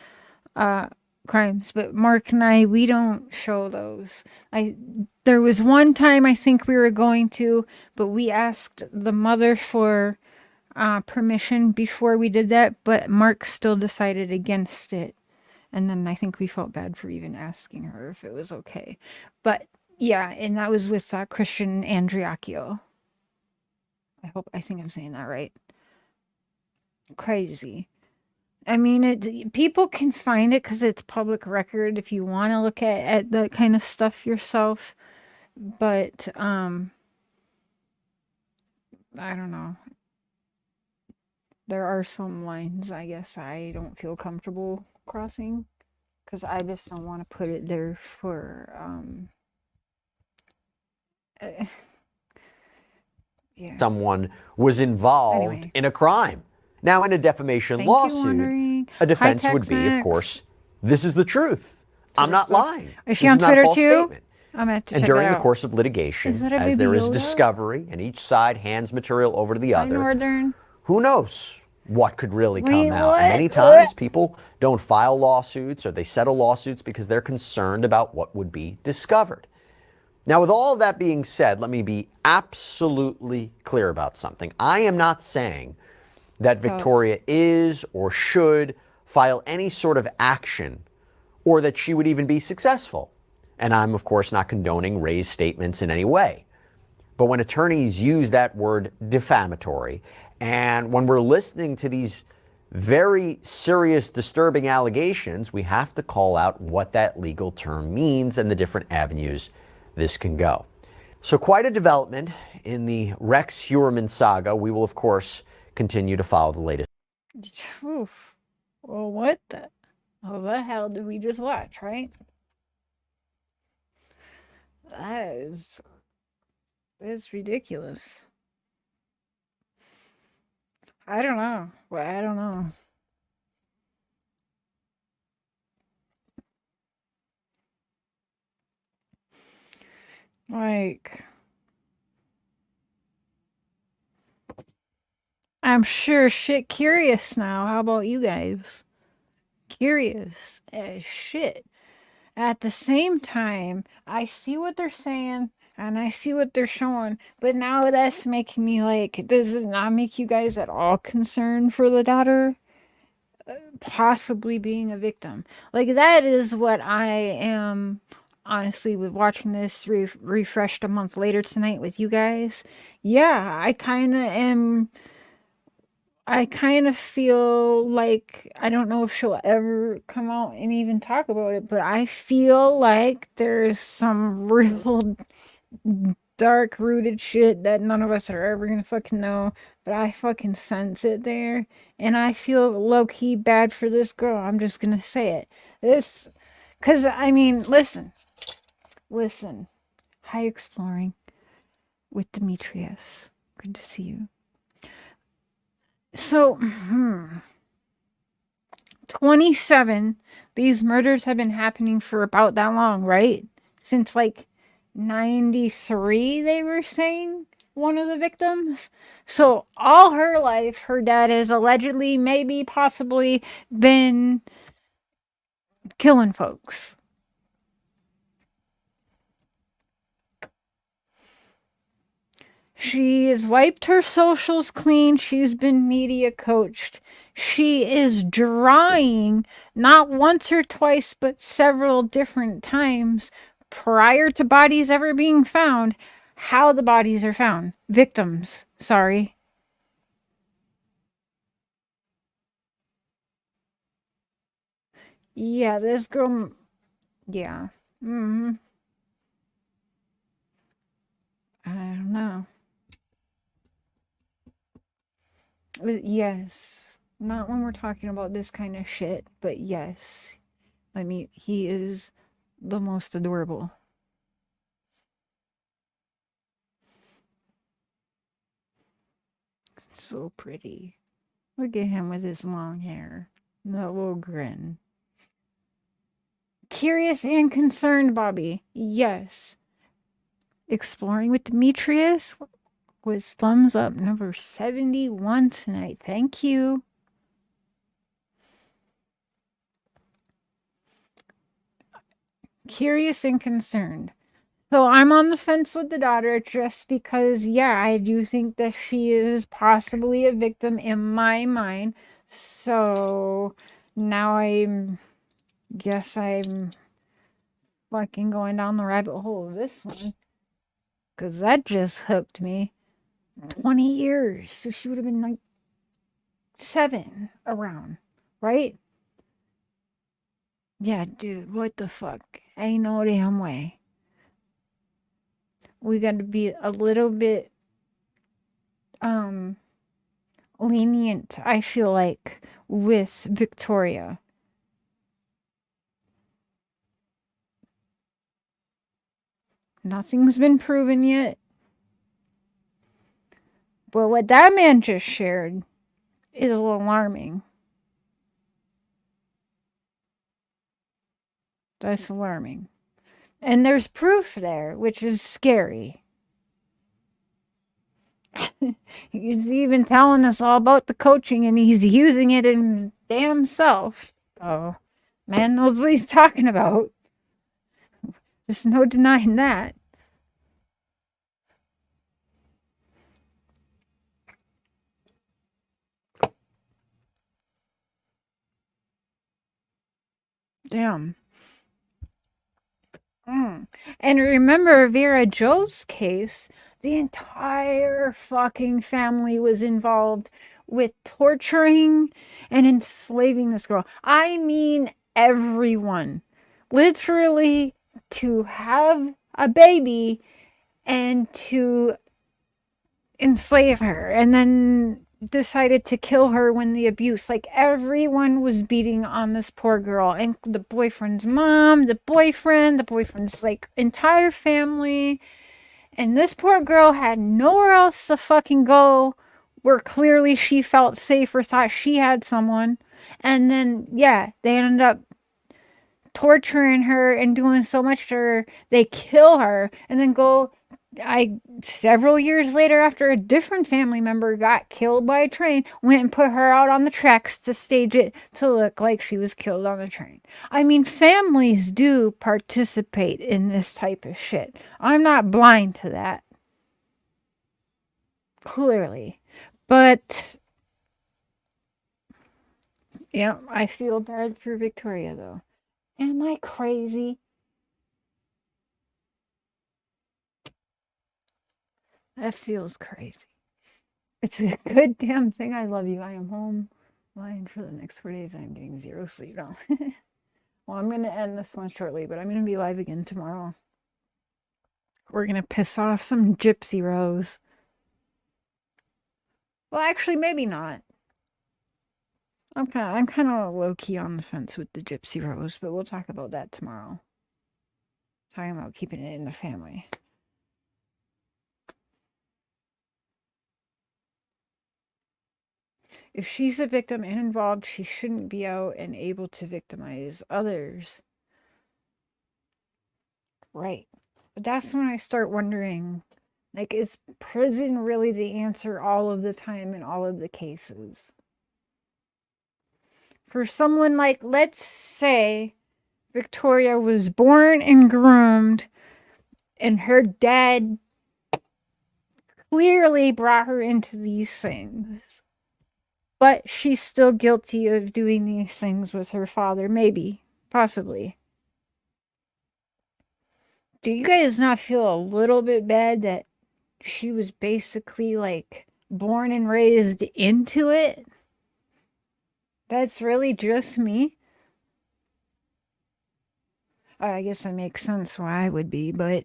crimes. But Mark and I, we don't show those. There was one time I think we were going to, but we asked the mother for permission before we did that, but Mark still decided against it. And then I think we felt bad for even asking her if it was okay. But yeah, and that was with Christian Andriacchio. I think I'm saying that right. Crazy. I mean, people can find it because it's public record if you want to look at that kind of stuff yourself. But I don't know. There are some lines I guess I don't feel comfortable crossing because I just don't want to put it there for yeah. Someone was involved in a crime. Now, in a defamation lawsuit, a defense would be, of course, this is the truth. I'm not lying. Is she on Twitter too? I'm going to check and during it the out. course of litigation, as there is discovery and each side hands material over to the other, who knows what could really come out. And many times people don't file lawsuits or they settle lawsuits because they're concerned about what would be discovered. Now, with all of that being said, let me be absolutely clear about something. I am not saying that Victoria is or should file any sort of action or that she would even be successful. And I'm, of course, not condoning Ray's statements in any way. But when attorneys use that word defamatory, and when we're listening to these very serious, disturbing allegations, we have to call out what that legal term means and the different avenues this can go. So quite a development in the Rex Heuermann saga. We will, of course, continue to follow the latest. Oof. Well, what the hell did we just watch, right? It's ridiculous. I don't know. Well, I don't know. Like, I'm sure shit curious now. How about you guys? Curious as shit. At the same time, I see what they're saying and I see what they're showing, but now that's making me like, does it not make you guys at all concerned for the daughter possibly being a victim? Like, that is what I am, honestly, with watching this refreshed a month later tonight with you guys. Yeah, I kind of feel like, I don't know if she'll ever come out and even talk about it, but I feel like there's some real dark rooted shit that none of us are ever gonna fucking know, but I fucking sense it there, and I feel low-key bad for this girl. I'm just gonna say it. Because, I mean, listen. Hi, Exploring with Demetrius. Good to see you. So, 27, these murders have been happening for about that long, right? Since like 93, they were saying, one of the victims. So all her life, her dad has allegedly, maybe, possibly been killing folks. She has wiped her socials clean. She's been media coached. She is drawing not once or twice, but several different times prior to bodies ever being found, how the bodies are found. Victims, sorry. Yeah, this girl, yeah. I don't know. Yes. Not when we're talking about this kind of shit, but yes. I mean, he is the most adorable. So pretty. Look at him with his long hair. That little grin. Curious and concerned, Bobby. Yes. Exploring with Demetrius was thumbs up number 71 tonight. Thank you. Curious and concerned. So I'm on the fence with the daughter just because, yeah, I do think that she is possibly a victim in my mind. So now guess I'm fucking going down the rabbit hole of this one. Because that just hooked me. 20 years. So she would have been like 7 around, right? Yeah, dude, what the fuck? Ain't no damn way. We got to be a little bit lenient, I feel like, with Victoria. Nothing's been proven yet. But what that man just shared is a little alarming. That's alarming. And there's proof there, which is scary. He's even telling us all about the coaching and he's using it in damn self. So, man knows what he's talking about. There's no denying that. Damn. And remember Vera Joe's case, the entire fucking family was involved with torturing and enslaving this girl. I mean, everyone. Literally, to have a baby and to enslave her. And then decided to kill her when the abuse, like everyone was beating on this poor girl, and the boyfriend's mom, the boyfriend's like entire family, and this poor girl had nowhere else to fucking go where clearly she felt safe or thought she had someone. And then, yeah, they ended up torturing her and doing so much to her, they kill her, and then several years later, after a different family member got killed by a train, went and put her out on the tracks to stage it to look like she was killed on the train. I mean, families do participate in this type of shit. I'm not blind to that. Clearly. But, yeah, I feel bad for Victoria, though. Am I crazy? That feels crazy. It's a good damn thing I love you. I am home lying for the next 4 days. I'm getting zero sleep now. Well, I'm going to end this one shortly, but I'm going to be live again tomorrow. We're going to piss off some gypsy rose. Well, actually, maybe not. I'm kind of low-key on the fence with the gypsy rose, but we'll talk about that tomorrow. Talking about keeping it in the family. If she's a victim and involved, she shouldn't be out and able to victimize others. Right. But that's when I start wondering, like, is prison really the answer all of the time in all of the cases? For someone like, let's say, Victoria was born and groomed, and her dad clearly brought her into these things. But she's still guilty of doing these things with her father. Maybe. Possibly. Do you guys not feel a little bit bad that she was basically, like, born and raised into it? That's really just me? I guess that makes sense why I would be, but...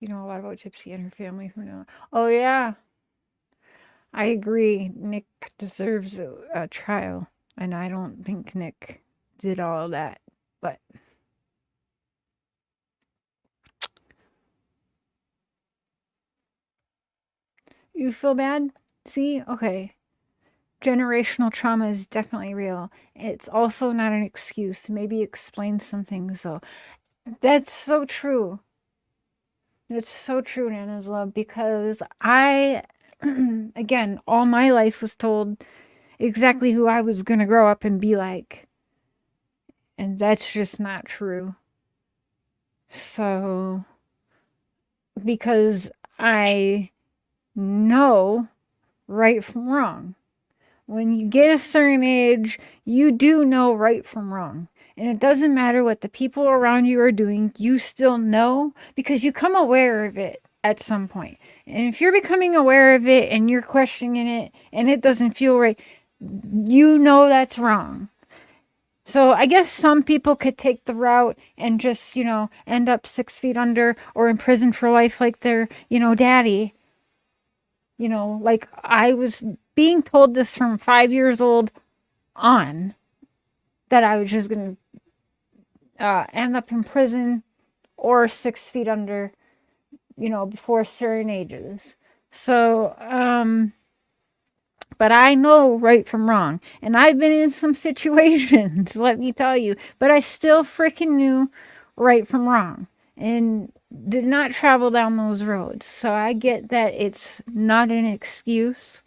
You know a lot about Gypsy and her family who know. Oh, yeah. I agree. Nick deserves a trial. And I don't think Nick did all of that. But... You feel bad? See? Okay. Generational trauma is definitely real. It's also not an excuse. Maybe explain some things, though. That's so true. That's so true, Nana's love, because I, again, all my life was told exactly who I was going to grow up and be like. And that's just not true. So, because I know right from wrong. When you get a certain age, you do know right from wrong. And it doesn't matter what the people around you are doing, you still know because you come aware of it at some point. And if you're becoming aware of it and you're questioning it and it doesn't feel right, you know that's wrong. So I guess some people could take the route and just, you know, end up 6 feet under or in prison for life like their, you know, daddy. You know, like I was being told this from 5 years old on that I was just going to end up in prison or 6 feet under, you know, before certain ages. So, but I know right from wrong. And I've been in some situations, let me tell you. But I still freaking knew right from wrong. And did not travel down those roads. So I get that it's not an excuse.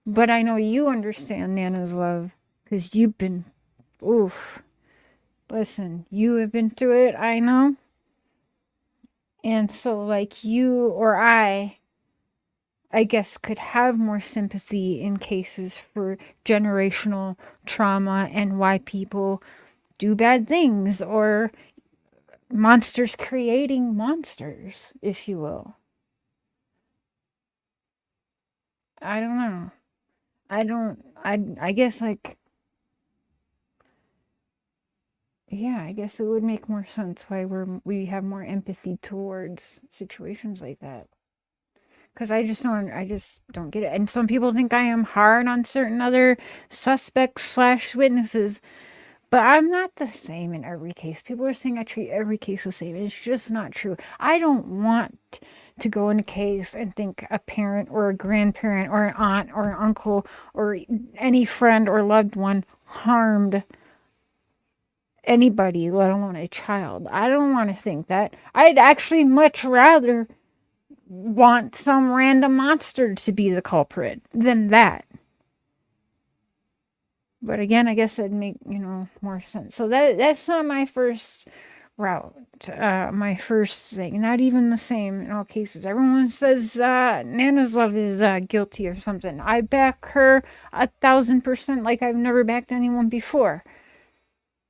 But I know you understand Nana's love. Because you've been... Oof. Listen, you have been through it, I know. And so, like, you or I guess, could have more sympathy in cases for generational trauma and why people do bad things or monsters creating monsters, if you will. I don't know. I guess, like, yeah, I guess it would make more sense why we have more empathy towards situations like that. Because I just don't get it. And some people think I am hard on certain other suspects / witnesses, but I'm not the same in every case. People are saying I treat every case the same. It's just not true. I don't want to go in a case and think a parent or a grandparent or an aunt or an uncle or any friend or loved one harmed anybody, let alone a child. I don't want to think that. I'd actually much rather want some random monster to be the culprit than that. But again, I guess that'd make, more sense. So that's not my first route. My first thing. Not even the same in all cases. Everyone says Nana's Love is guilty or something. I back her 1,000%, like I've never backed anyone before.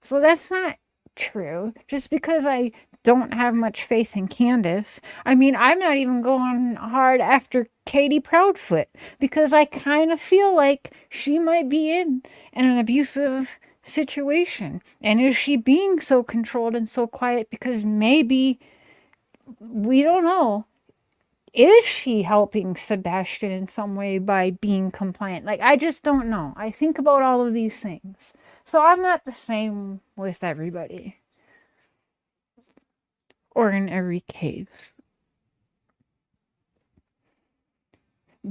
So that's not true. Just because I don't have much faith in Candace. I mean, I'm not even going hard after Katie Proudfoot because I kind of feel like she might be in an abusive situation. And is she being so controlled and so quiet because maybe, we don't know, is she helping Sebastian in some way by being compliant? Like, I just don't know. I think about all of these things. So I'm not the same with everybody. Or in every case.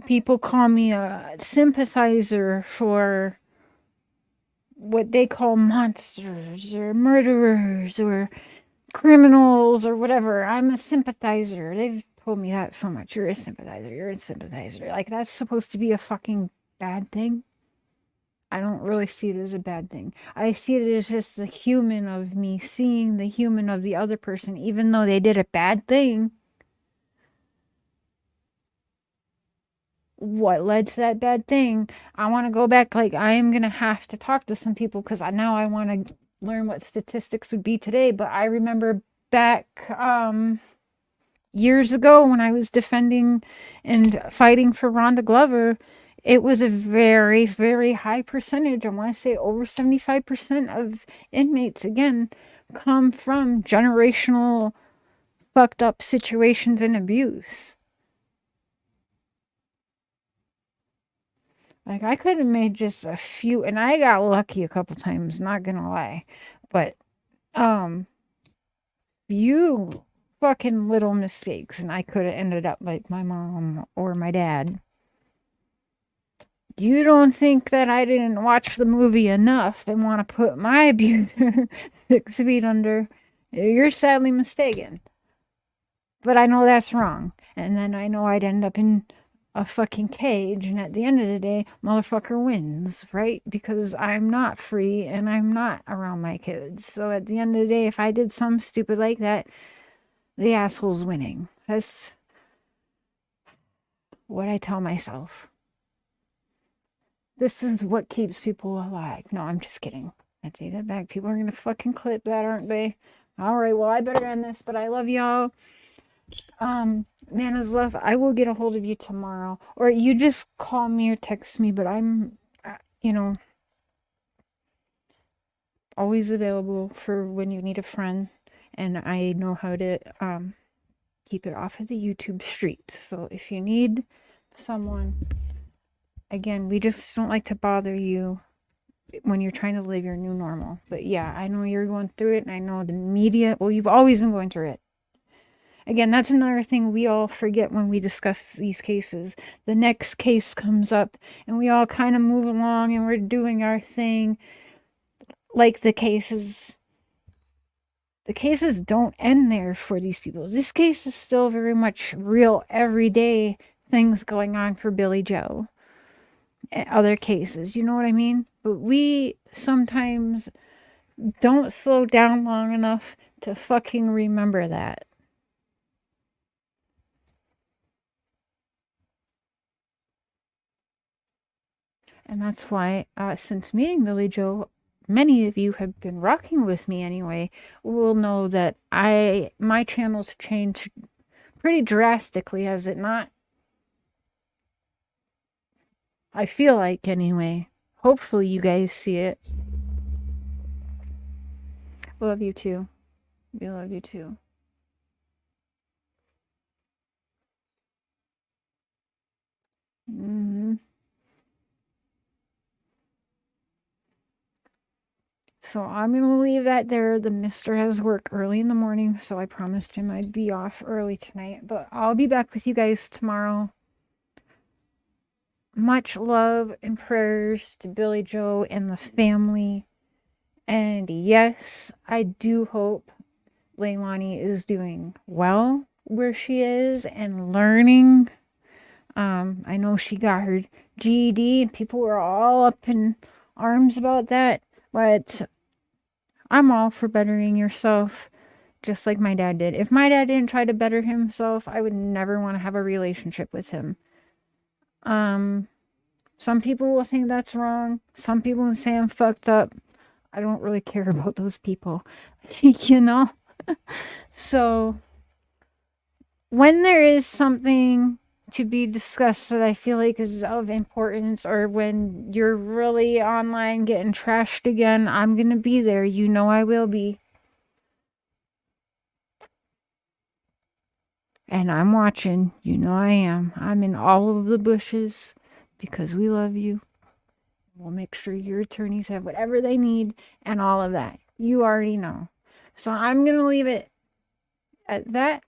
People call me a sympathizer for what they call monsters or murderers or criminals or whatever. I'm a sympathizer. They've told me that so much. You're a sympathizer. You're a sympathizer. Like, that's supposed to be a fucking bad thing. I don't really see it as a bad thing. I see it as just the human of me seeing the human of the other person, even though they did a bad thing. What led to that bad thing? I want to go back. Like, I am going to have to talk to some people because now I want to learn what statistics would be today. But I remember back years ago when I was defending and fighting for Rhonda Glover, it was a very, very high percentage. I want to say over 75% of inmates, again, come from generational fucked up situations and abuse. Like, I could have made just a few, and I got lucky a couple times, not gonna lie. But, few fucking little mistakes, and I could have ended up like my mom or my dad. You don't think that I didn't watch the movie enough and want to put my abuser 6 feet under? You're sadly mistaken. But I know that's wrong. And then I know I'd end up in a fucking cage, and at the end of the day, motherfucker wins, right? Because I'm not free and I'm not around my kids. So at the end of the day, if I did something stupid like that, the asshole's winning. That's what I tell myself. This is what keeps people alive. No, I'm just kidding. I take that back. People are gonna fucking clip that, aren't they? All right, well, I better end this, but I love y'all. Nana's Love, I will get a hold of you tomorrow. Or you just call me or text me, but I'm, always available for when you need a friend. And I know how to keep it off of the YouTube street. So if you need someone, again, we just don't like to bother you when you're trying to live your new normal. But yeah, I know you're going through it, and I know the media, well, you've always been going through it. Again, that's another thing we all forget when we discuss these cases. The next case comes up, and we all kind of move along, and we're doing our thing. Like the cases don't end there for these people. This case is still very much real, everyday things going on for Billy Joe. And other cases, you know what I mean? But we sometimes don't slow down long enough to fucking remember that. And that's why, since meeting Billy Joe, many of you have been rocking with me anyway, will know that my channel's changed pretty drastically, has it not? I feel like, anyway. Hopefully you guys see it. Love you too. We love you too. So I'm going to leave that there. The mister has work early in the morning, so I promised him I'd be off early tonight. But I'll be back with you guys tomorrow. Much love and prayers to Billy Joe and the family. And yes, I do hope Leilani is doing well where she is and learning. I know she got her GED and people were all up in arms about that, but I'm all for bettering yourself, just like my dad did. If my dad didn't try to better himself, I would never want to have a relationship with him. Some people will think that's wrong. Some people will say I'm fucked up. I don't really care about those people, you know? So, when there is something to be discussed that I feel like is of importance, or when you're really online getting trashed again, I'm going to be there. You know I will be. And I'm watching. You know I am. I'm in all of the bushes because we love you. We'll make sure your attorneys have whatever they need and all of that. You already know. So I'm going to leave it at that.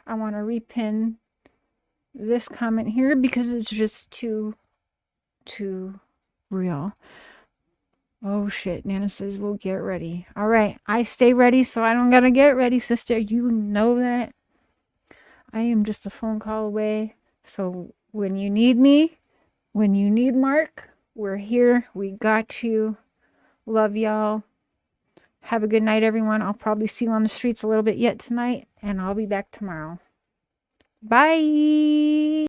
I want to repin this comment here because it's just too real. Oh shit, Nana says we'll get ready. All right, I stay ready so I don't gotta get ready, sister. You know that. I am just a phone call away. So when you need me, when you need Mark, we're here. We got you. Love y'all. Have a good night, everyone. I'll probably see you on the streets a little bit yet tonight, and I'll be back tomorrow. Bye.